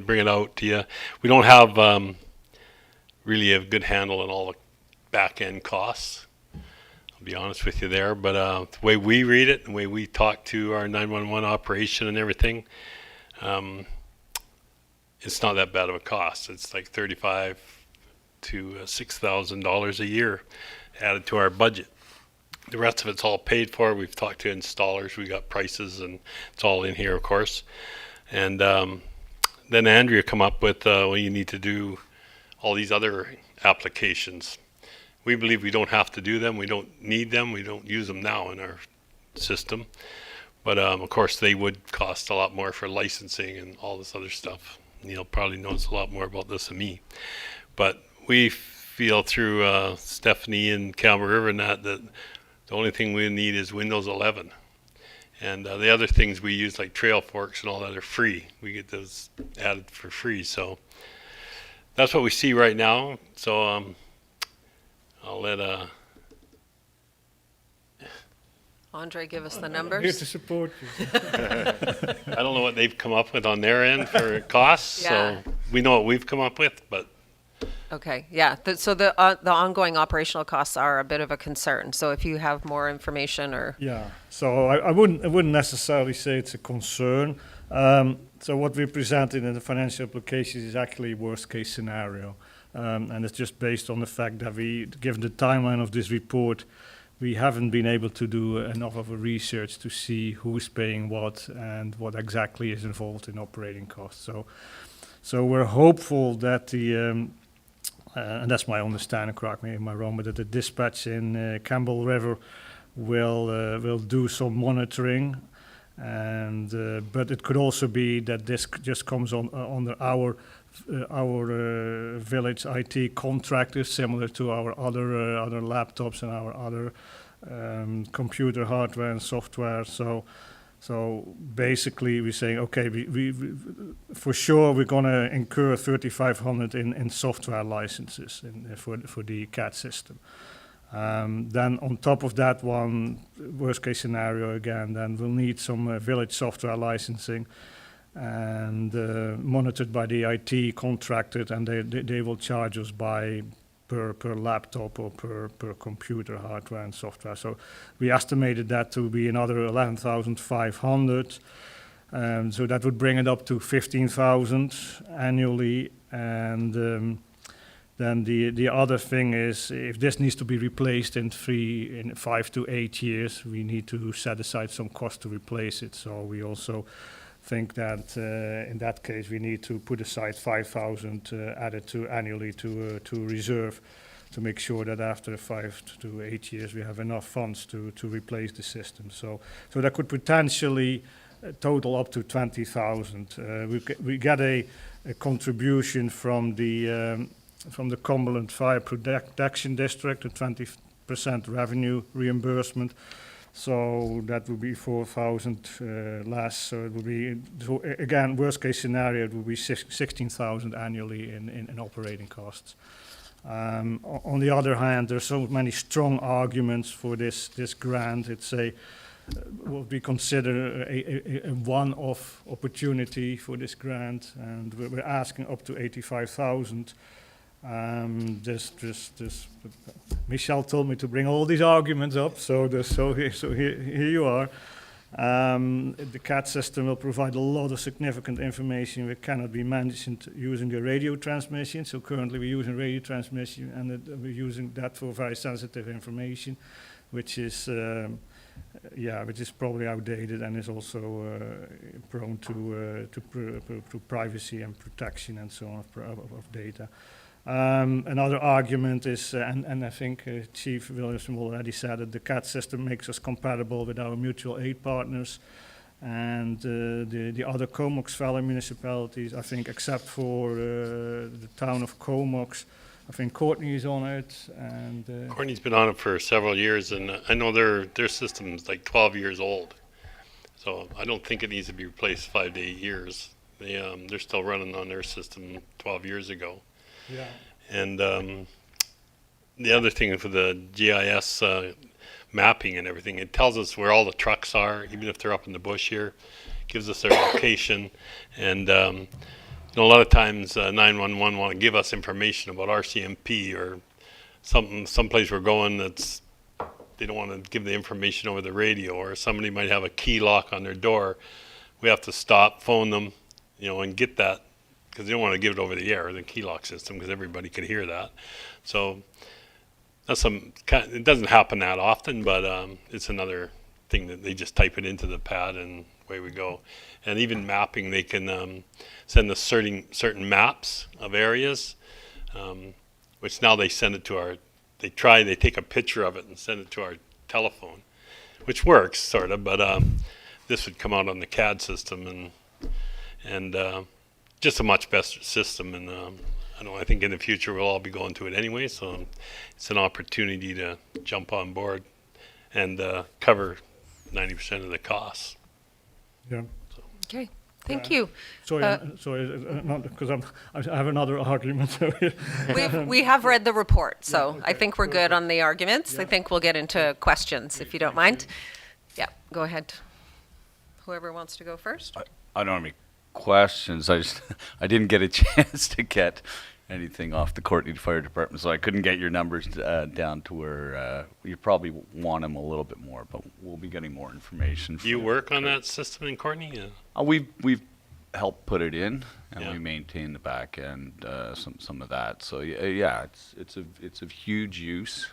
bring it out to you. We don't have really a good handle on all the back end costs I'll be honest with you there. But the way we read it, the way we talk to our 911 operation and everything, it's not that bad of a cost. It's like $35,000 to $6,000 a year added to our budget. The rest of it's all paid for. We've talked to installers. We got prices, and it's all in here, of course. And then Andrea come up with, well, you need to do all these other applications. We believe we don't have to do them. We don't need them. We don't use them now in our system. But of course, they would cost a lot more for licensing and all this other stuff. Neil probably knows a lot more about this than me. But we feel through Stephanie and Campbell River and that the only thing we need is Windows 11. And the other things we use, like Trailforks and all that, are free. We get those added for free. So that's what we see right now. So I'll let Andre, give us the Here to numbers. support you. I don't know what they've come up with on their end for costs. Yeah. So we know what we've come up with, but Okay, yeah. So the ongoing operational costs are a bit of a concern. So if you have more information or Yeah, so I wouldn't necessarily say it's a concern. So what we presented in the financial applications is actually worst case scenario. And it's just based on the fact that given the timeline of this report, we haven't been able to do enough of a research to see who's paying what and what exactly is involved in operating costs. So we're hopeful that and that's my understanding, correct me if I'm wrong, but that the dispatch in Campbell River will do some monitoring, and but it could also be that this just comes under our village IT contractors, similar to our other laptops and our other computer hardware and software. So basically, we're saying, okay, we for sure we're going to incur $3,500 in software licenses for the CAD system. Then on top of that one, worst case scenario again, then we'll need some village software licensing and monitored by the IT contractor, and they will charge us per laptop or per computer hardware and software. So we estimated that to be another 11,500. So that would bring it up to 15,000 annually. And then the other thing is, if this needs to be replaced in 5 to 8 years, we need to set aside some cost to replace it. So we also think that in that case we need to put aside 5,000 added to annually to reserve, to make sure that after 5 to 8 years we have enough funds to replace the system. So that could potentially total up to 20,000. We get a contribution from the Cumberland Fire Protection District, a 20% revenue reimbursement. So that would be 4,000 less. So it would be, so again, worst case scenario, it would be 16,000 annually in operating costs. On the other hand, there's so many strong arguments for this grant. It's what we consider a one-off opportunity for this grant, and we're asking up to 85,000. Michelle told me to bring all these arguments up, so here you are. The CAD system will provide a lot of significant information which cannot be managed using the radio transmission. So currently we're using radio transmission, and we're using that for very sensitive information, which is probably outdated and is also prone to privacy and protection and so on of data. Another argument is, and I think Chief Williamson already said it, the CAD system makes us compatible with our mutual aid partners and the other Comox Valley municipalities, I think, except for the town of Comox. I think Courtney is on it. And Courtney's been on it for several years, and I know their system's like 12 years old. So I don't think it needs to be replaced 5 to 8 years. They're still running on their system 12 years ago. yeah. And the other thing for the GIS mapping and everything, it tells us where all the trucks are, even if they're up in the bush here, gives us their location. And a lot of times 911 want to give us information about RCMP or someplace we're going that's they don't want to give the information over the radio, or somebody might have a key lock on their door. We have to stop, phone them, and get that, because they don't want to give it over the air, the key lock system, because everybody could hear that. So that's it doesn't happen that often, but it's another thing that they just type it into the pad and away we go. And even mapping, they can send us certain maps of areas, which now they send it to they take a picture of it and send it to our telephone, which works sort of, but this would come out on the CAD system and just a much better system. And I think in the future we'll all be going to it anyway, so it's an opportunity to jump on board and cover 90% of the costs. Yeah. Okay, thank you. Sorry, not because I have another argument. We have read the report, so I think we're good on the arguments. I think we'll get into questions, if you don't mind. Yeah, go ahead. Whoever wants to go first. I don't have any questions. I didn't get a chance to get anything off the Courtney Fire Department, so I couldn't get your numbers down to where you probably want them a little bit more, but we'll be getting more information. Do you work on that system in Courtney? Yeah. We've helped put it in, and Yeah. we maintain the back end, some of that. So yeah, it's of huge use.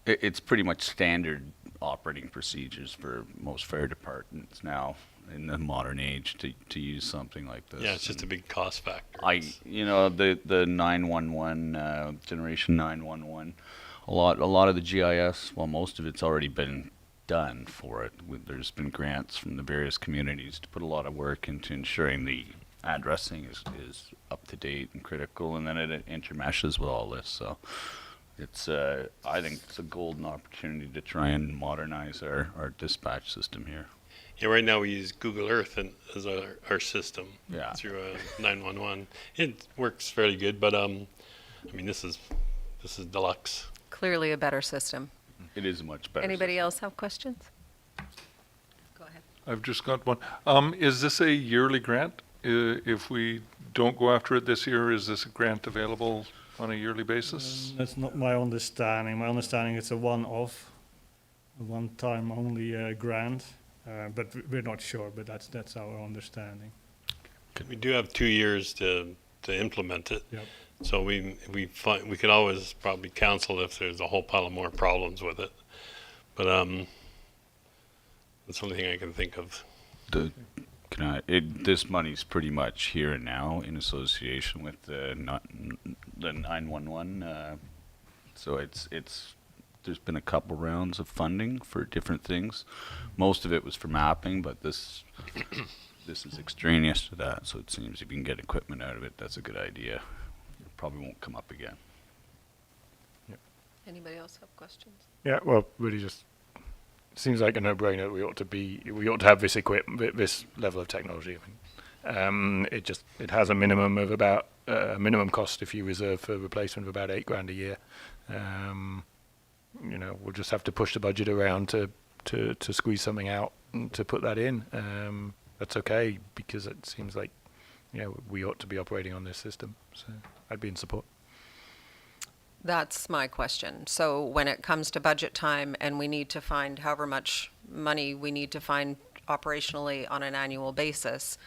It's pretty much standard operating procedures for most fire departments now in the modern age to use something like this. Yeah, it's just a big cost factor. The 911 generation 911, a lot of the GIS, well, most of it's already been done for it. There's been grants from the various communities to put a lot of work into ensuring the addressing is up to date and critical, and then it intermeshes with all this. So it's I think it's a golden opportunity to try and modernize our dispatch system here. Yeah, right now we use Google Earth as our system Yeah. through 911. It works fairly good, but this is deluxe. Clearly a better system. It is a much better. Anybody else have questions? Go ahead. I've just got one. Is this a yearly grant? If we don't go after it this year, is this a grant available on a yearly basis? That's not my understanding. My understanding it's a one-off, a one-time only grant, but we're not sure. But that's our understanding. We do have 2 years to implement it. Yep. So we could always probably cancel if there's a whole pile of more problems with it. But that's the only thing I can think of. This money's pretty much here and now in association with the 911. So there's been a couple rounds of funding for different things. Most of it was for mapping, but this is extraneous to that. So it seems if you can get equipment out of it, that's a good idea. It probably won't come up again. Anybody else have questions? Yeah, well, really just seems like a no-brainer. We ought to have this equipment, this level of technology. It has a minimum of about minimum cost if you reserve for replacement of about $8,000 a year. We'll just have to push the budget around to squeeze something out and to put that in. That's okay because it seems like we ought to be operating on this system. So I'd be in support. That's my question. So when it comes to budget time and we need to find however much money we need to find operationally on an annual basis,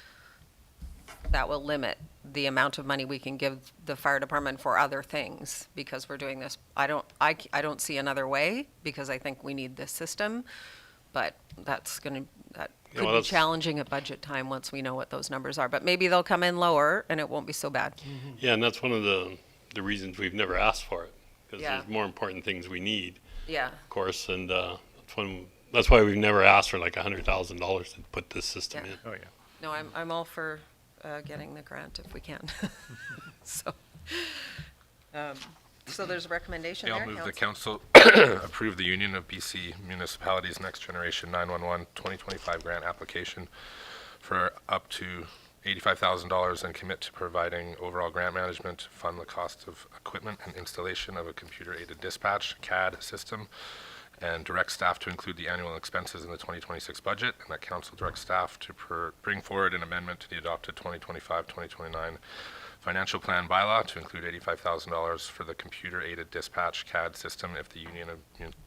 that will limit the amount of money we can give the fire department for other things because we're doing this. I don't see another way because I think we need this system, but that could be challenging at budget time once we know what those numbers are. But maybe they'll come in lower and it won't be so bad. Yeah, and that's one of the reasons we've never asked for it, because Yeah. there's more important things we need, Yeah. of course, and that's why we've never asked for like $100,000 to put this system Yeah. in. Oh yeah. No, I'm all for getting the grant if we can. So there's a recommendation Yeah, there, I'll move the Council? council approve the Union of BC Municipalities Next Generation 911 2025 grant application for up to $85,000 and commit to providing overall grant management to fund the cost of equipment and installation of a computer-aided dispatch CAD system and direct staff to include the annual expenses in the 2026 budget, and that council directs staff to bring forward an amendment to the adopted 2025-2029 financial plan bylaw to include $85,000 for the computer-aided dispatch CAD system if the Union of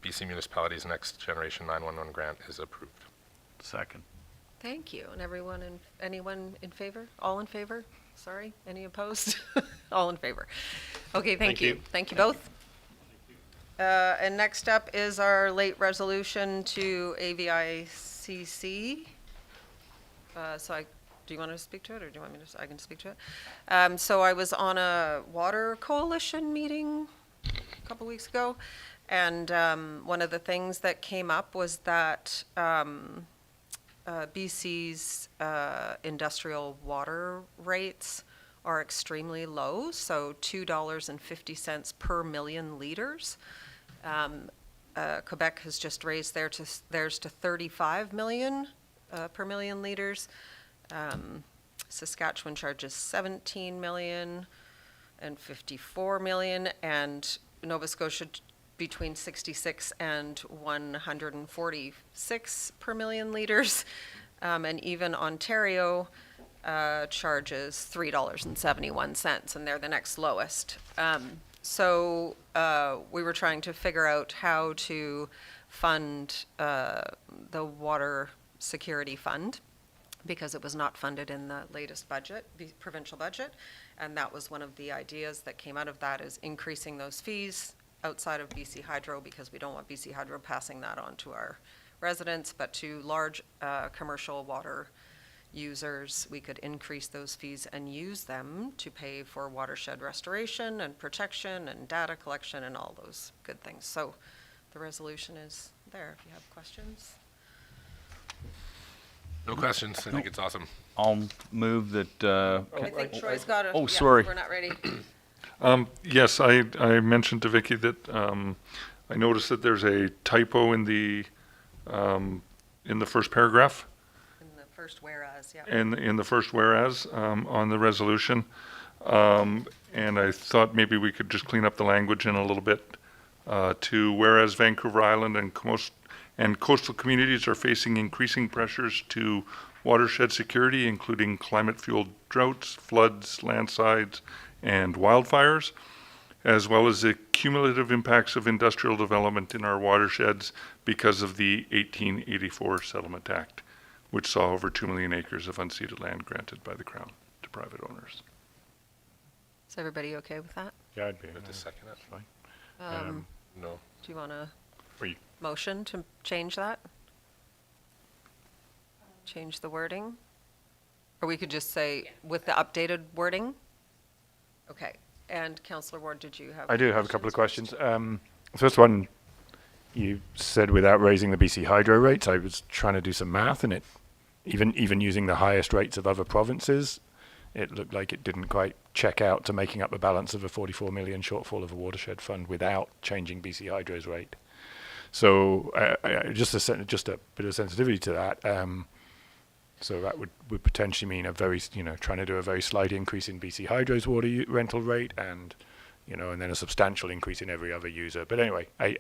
BC Municipalities Next Generation 911 grant is approved. Second. Thank you. And anyone in favor? All in favor? Sorry, any opposed? All in favor. Okay, thank you. Thank you both. And next up is our late resolution to AVICC. Do you want to speak to it, or do you want me to? I can speak to it. So I was on a water coalition meeting a couple weeks ago, and one of the things that came up was that BC's industrial water rates are extremely low, so $2.50 per million liters. Quebec has just raised theirs to 35 million per million liters. Saskatchewan charges 17 million and 54 million, and Nova Scotia between 66 and 146 per million liters, and even Ontario charges $3.71, and they're the next lowest. So we were trying to figure out how to fund the water security fund, because it was not funded in the latest budget, provincial budget, and that was one of the ideas that came out of that, is increasing those fees outside of BC Hydro, because we don't want BC Hydro passing that on to our residents, but to large commercial water users, we could increase those fees and use them to pay for watershed restoration and protection and data collection and all those good things. So the resolution is there if you have questions. No questions. I think it's awesome. I'll move that, I think Troy's got it. oh, Yeah, sorry. We're not ready. Yes, I mentioned to Vicky that I noticed that there's a typo in the first paragraph, In the first whereas, yeah. in the first whereas on the resolution. And I thought maybe we could just clean up the language in a little bit to whereas Vancouver Island and coastal communities are facing increasing pressures to watershed security, including climate-fueled droughts, floods, landslides, and wildfires, as well as the cumulative impacts of industrial development in our watersheds because of the 1884 Settlement Act, which saw over 2 million acres of unceded land granted by the Crown to private owners. Is everybody okay with that? Yeah, I'd be. Good to second it. Fine. No. Do you want a Or you- motion to change that? Change the wording? Or we could just say with the updated wording? Okay. And Councillor Ward, did you have? I do have a couple of questions. First one, you said without raising the BC Hydro rates. I was trying to do some math, and it, even using the highest rates of other provinces, it looked like it didn't quite check out to making up the balance of a 44 million shortfall of a watershed fund without changing BC Hydro's rate. So just a bit of sensitivity to that. So that would potentially mean trying to do a very slight increase in BC Hydro's water rental rate, and and then a substantial increase in every other user. But anyway, I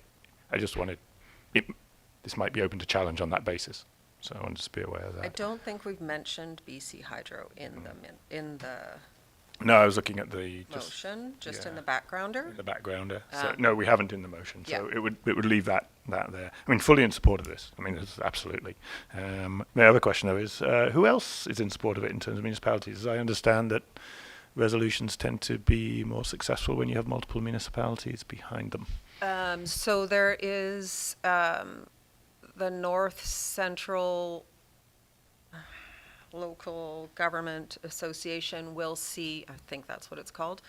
just wanted this might be open to challenge on that basis. So I wanted to be aware of that. I don't think we've mentioned BC Hydro in the No, I was looking at the motion, just in yeah. the backgrounder. the backgrounder. So Um, no, we haven't in the motion. So yeah. it would leave that there. I mean, fully in support of this. I mean, it's absolutely. The other question though is who else is in support of it in terms of municipalities? I understand that resolutions tend to be more successful when you have multiple municipalities behind them. So there is the North Central Local Government Association will see, I think that's what it's called,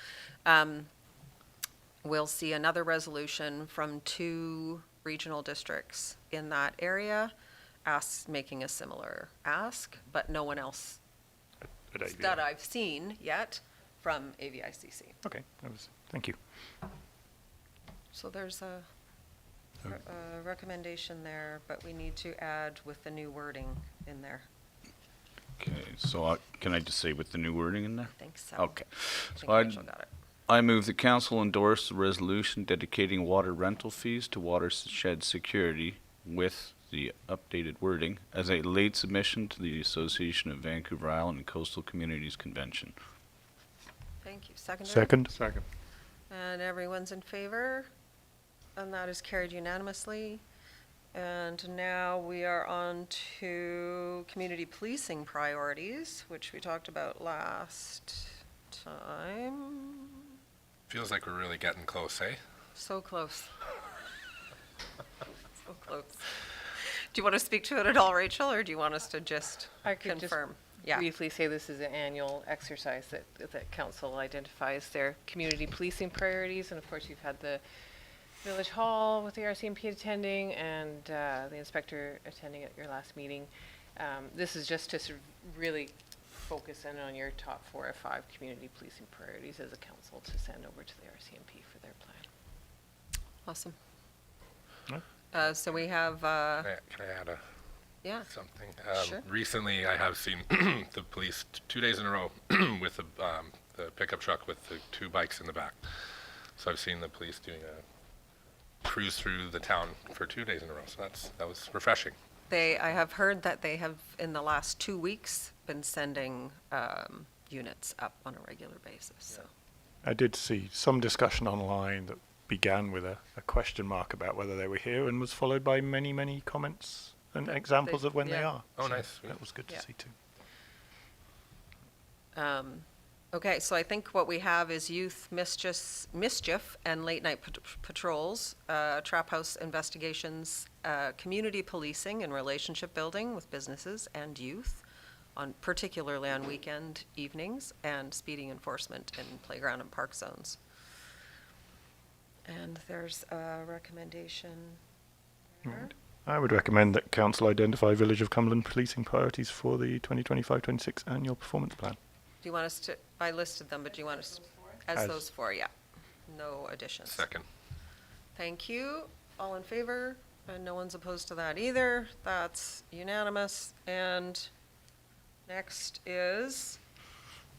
will see another resolution from 2 regional districts in that area making a similar ask, but no one else At AVI. that I've seen yet from AVICC. Okay, thank you. So there's a recommendation there, but we need to add with the new wording in there. Okay, so can I just say with the new wording in there? I think so. Okay. I think So I'd Rachel got it. I move the council endorse the resolution dedicating water rental fees to watershed security with the updated wording as a late submission to the Association of Vancouver Island and Coastal Communities Convention. Thank you. Seconder? Second. Second. And everyone's in favor? And that is carried unanimously. And now we are on to community policing priorities, which we talked about last time. Feels like we're really getting close, eh? So close. So close. Do you want to speak to it at all, Rachel, or do you want us to just I could just confirm? Yeah. briefly say this is an annual exercise that council identifies their community policing priorities, and of course you've had the Village Hall with the RCMP attending and the inspector attending at your last meeting. This is just to sort of really focus in on your top 4 or 5 community policing priorities as a council to send over to the RCMP for their plan. Awesome. Yeah. So we have, Can I add yeah, something? Sure. Recently, I have seen the police 2 days in a row with the pickup truck with the 2 bikes in the back. So I've seen the police doing a cruise through the town for 2 days in a row. So that was refreshing. I have heard that they have, in the last 2 weeks, been sending units up on a regular basis, so. I did see some discussion online that began with a question mark about whether they were here and was followed by many, many comments and examples of when they yeah. are. Oh, So nice. That was good Yeah. to see too. Okay, so I think what we have is youth mischief and late night patrols, trap house investigations, community policing and relationship building with businesses and youth, particularly on weekend evenings, and speeding enforcement in playground and park zones. And there's a recommendation there. I would recommend that council identify Village of Cumberland policing priorities for the 2025-26 annual performance plan. Do you want us to, I listed them, but do you want us, as As- those 4, yeah. No additions. Second. Thank you. All in favor? And no one's opposed to that either. That's unanimous. And next is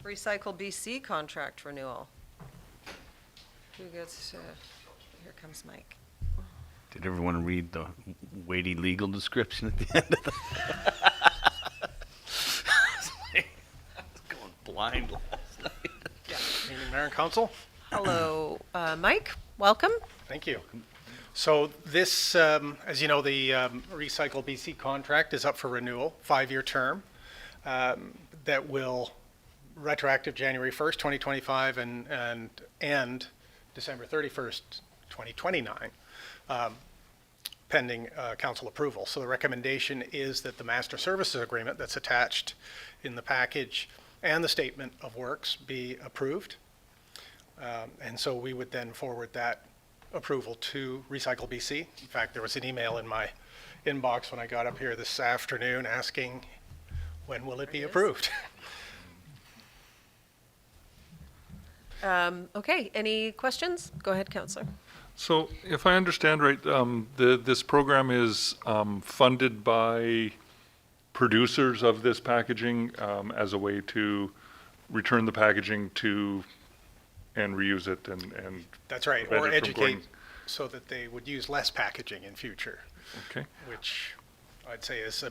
Recycle BC contract renewal. Who gets to, here comes Mike. Did everyone read the weighty legal description at the end of the? I was going blind last night. Evening, Mayor and Council. Hello, Mike, welcome. Thank you. So this, as you know, the Recycle BC contract is up for renewal, 5-year term, that will retroactive January 1st, 2025 and end December 31st, 2029, pending council approval. So the recommendation is that the master services agreement that's attached in the package and the statement of works be approved. And so we would then forward that approval to Recycle BC. In fact, there was an email in my inbox when I got up here this afternoon asking, when will it be approved? Okay, any questions? Go ahead, Counselor. So if I understand right, this program is funded by producers of this packaging as a way to return the packaging to and reuse it and That's right, prevent or it from educate going- so that they would use less packaging in future, Okay. which I'd say is a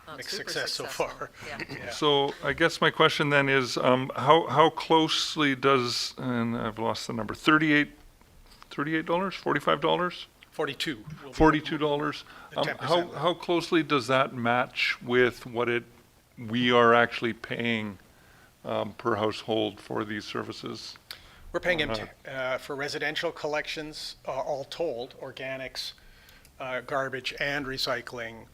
Not mixed super success so successful. far. Yeah. Yeah. So I guess my question then is, how closely does, and I've lost the number, $38, $45? 42. will be $42. the 10% How closely does that match with what we are actually paying per household for these services? We're paying for residential collections, all told, organics, garbage and recycling.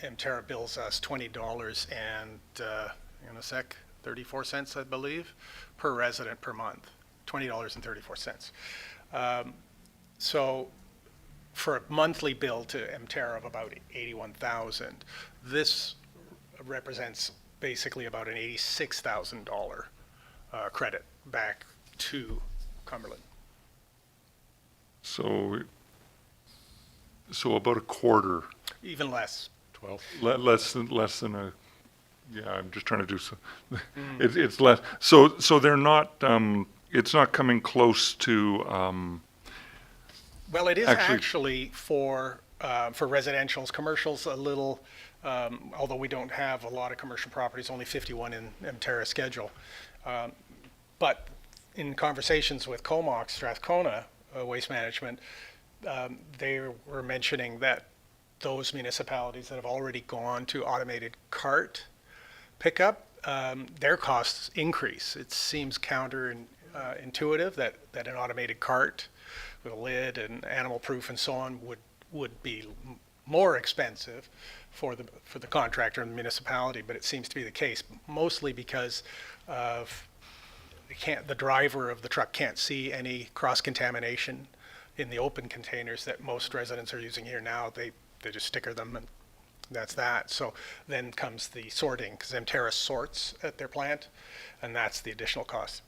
Mterra bills us $20 and, in a sec, 34 cents, I believe, per resident per month, $20.34. So for a monthly bill to Mterra of about 81,000, this represents basically about an $86,000 credit back to Cumberland. So about a quarter, Even less. 12. less than a, yeah, I'm just trying to do so. It's less. So they're not, it's not coming close to, Well, it is Actually- actually for residential's. Commercial's a little, although we don't have a lot of commercial properties, only 51 in Emterra schedule. But in conversations with Comox, Strathcona Waste Management, they were mentioning that those municipalities that have already gone to automated cart pickup, their costs increase. It seems counterintuitive that an automated cart with a lid and animal proof and so on would be more expensive for the contractor and the municipality, but it seems to be the case, mostly because of the driver of the truck can't see any cross-contamination in the open containers that most residents are using here now. They just sticker them and that's that. So then comes the sorting, because Emterra sorts at their plant, and that's the additional cost.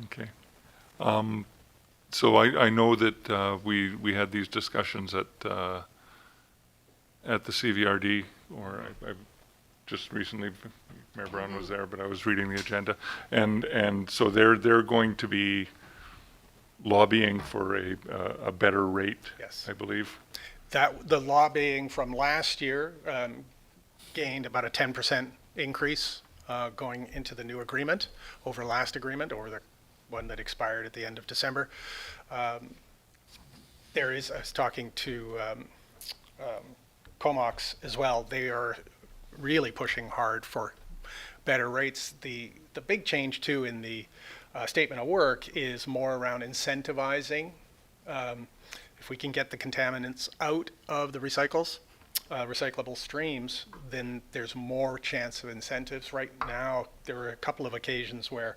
okay. So I know that we had these discussions at the CVRD, or I just recently, Mayor Brown was there, but I was reading the agenda. And so they're going to be lobbying for a better rate, Yes. I believe. That, the lobbying from last year gained about a 10% increase going into the new agreement over last agreement, or the one that expired at the end of December. There is, I was talking to Comox as well, they are really pushing hard for better rates. The big change too in the statement of work is more around incentivizing. If we can get the contaminants out of the recyclable streams, then there's more chance of incentives. Right now, there were a couple of occasions where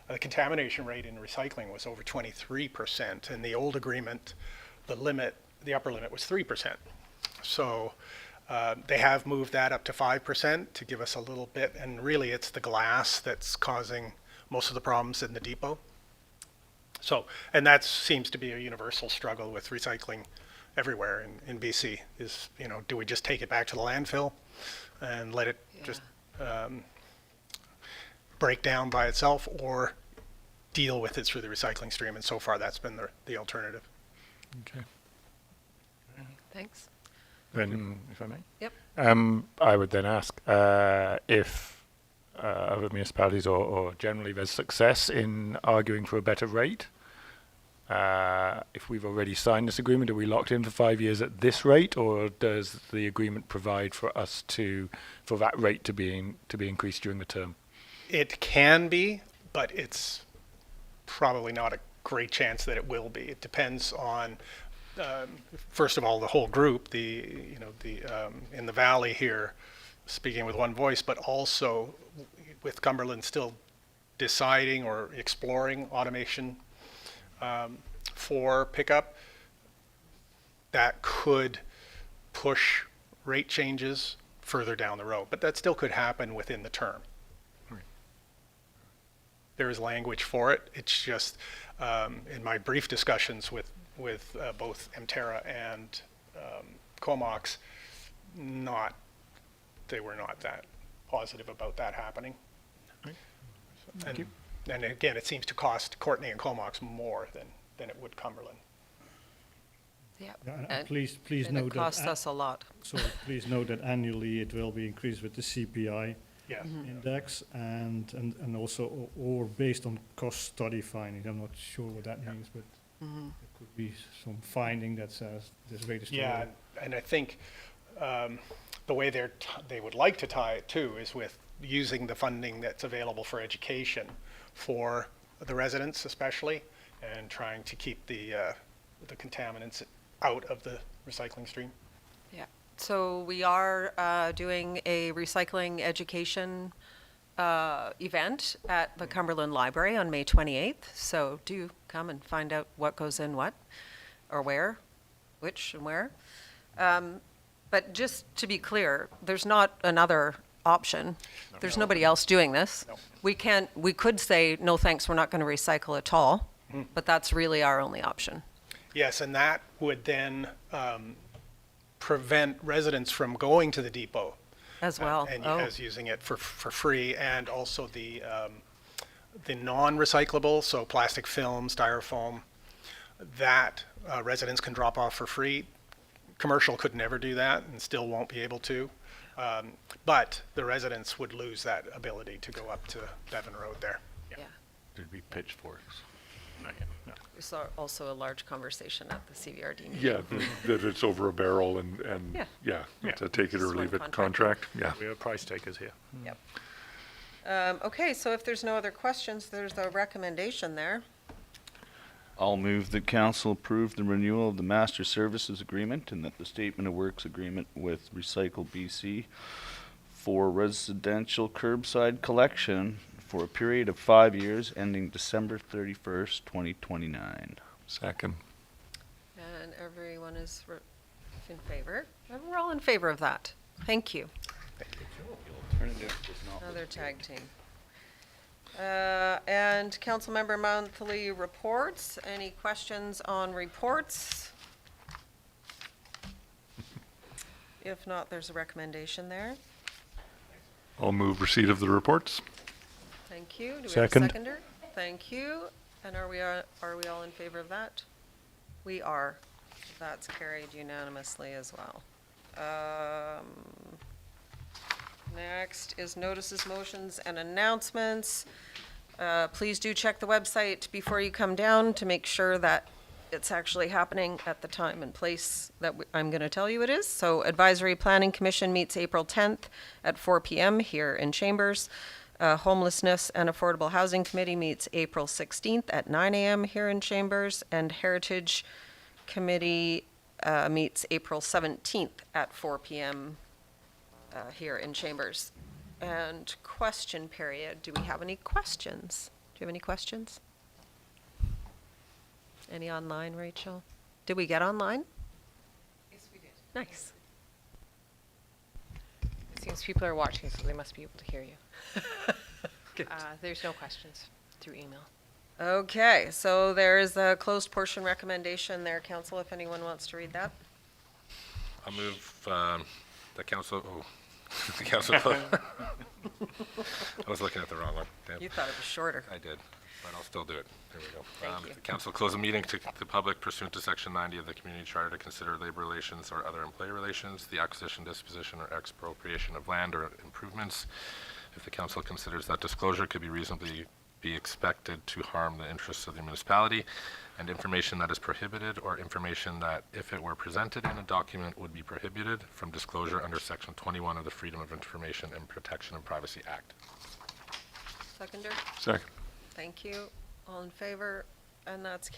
the contamination rate in recycling was over 23%. In the old agreement, the upper limit was 3%. So they have moved that up to 5% to give us a little bit, and really it's the glass that's causing most of the problems in the depot. So, and that seems to be a universal struggle with recycling everywhere in BC is, do we just take it back to the landfill and let it just break down by itself, or deal with it through the recycling stream? And so far that's been the alternative. Okay. Thanks. Then, if I may? Yep. I would then ask if other municipalities or generally there's success in arguing for a better rate. If we've already signed this agreement, are we locked in for 5 years at this rate, or does the agreement provide for us for that rate to be increased during the term? It can be, but it's probably not a great chance that it will be. It depends on, first of all, the whole group, in the valley here, speaking with one voice, but also with Cumberland still deciding or exploring automation for pickup. That could push rate changes further down the road, but that still could happen within the term. There is language for it. It's just, in my brief discussions with both Emterra and Comox, they were not that positive about that happening. Thank you. And again, it seems to cost Courtney and Comox more than it would Cumberland. Yeah. And please And note it costs that, us a lot. so please note that annually it will be increased with the CPI Yeah. index and also, or based on cost study findings. I'm not sure what that means, but there could be some finding that says this rate is too Yeah, low. and I think the way they would like to tie it too is with using the funding that's available for education for the residents especially, and trying to keep the contaminants out of the recycling stream. Yeah. So we are doing a recycling education event at the Cumberland Library on May 28th. So do come and find out what goes in what, or where, which and where. But just to be clear, there's not another option. There's nobody else doing this. No. We could say, no thanks, we're not going to recycle at all, but that's really our only option. Yes, and that would then prevent residents from going to the depot As well. and Oh. as using it for free, and also the The non-recyclable, so plastic film, styrofoam, that residents can drop off for free. Commercial could never do that and still won't be able to. But the residents would lose that ability to go up to Devon Road there. Yeah. There'd be pitchforks. We saw also a large conversation at the CVRD meeting. Yeah, that it's over a barrel and, Yeah. it's a take it or Just one leave it contract. contract, yeah. We are price takers here. Yep. Okay, so if there's no other questions, there's a recommendation there. I'll move that council approve the renewal of the master services agreement and that the statement of works agreement with Recycle BC for residential curbside collection for a period of 5 years ending December 31st, 2029. Second. And everyone is in favor? We're all in favor of that. Thank you. Another tag team. And council member monthly reports. Any questions on reports? If not, there's a recommendation there. I'll move receipt of the reports. Thank you. Do we have a Second. seconder? Thank you. And are we all in favor of that? We are. That's carried unanimously as well. Next is notices, motions, and announcements. Please do check the website before you come down to make sure that it's actually happening at the time and place that I'm going to tell you it is. So Advisory Planning Commission meets April 10th at 4 p.m. here in Chambers. Homelessness and Affordable Housing Committee meets April 16th at 9 a.m. here in Chambers. And Heritage Committee meets April 17th at 4 p.m. Here in Chambers. And question period. Do we have any questions? Do you have any questions? Any online, Rachel? Did we get online? Yes, we did. Nice. It seems people are watching, so they must be able to hear you. Good. There's no questions through email. Okay, so there is a closed portion recommendation there, council, if anyone wants to read that. I'll move the council, the council. I was looking at the wrong one. Damn. You thought it was shorter. I did, but I'll still do it. There we go. Thank you. The council close a meeting to the public pursuant to section 90 of the community charter to consider labor relations or other employee relations, the acquisition, disposition, or expropriation of land or improvements. If the council considers that disclosure could be reasonably be expected to harm the interests of the municipality, and information that is prohibited or information that, if it were presented in a document, would be prohibited from disclosure under section 21 of the Freedom of Information and Protection of Privacy Act. Seconder? Second. Thank you. All in favor? And that's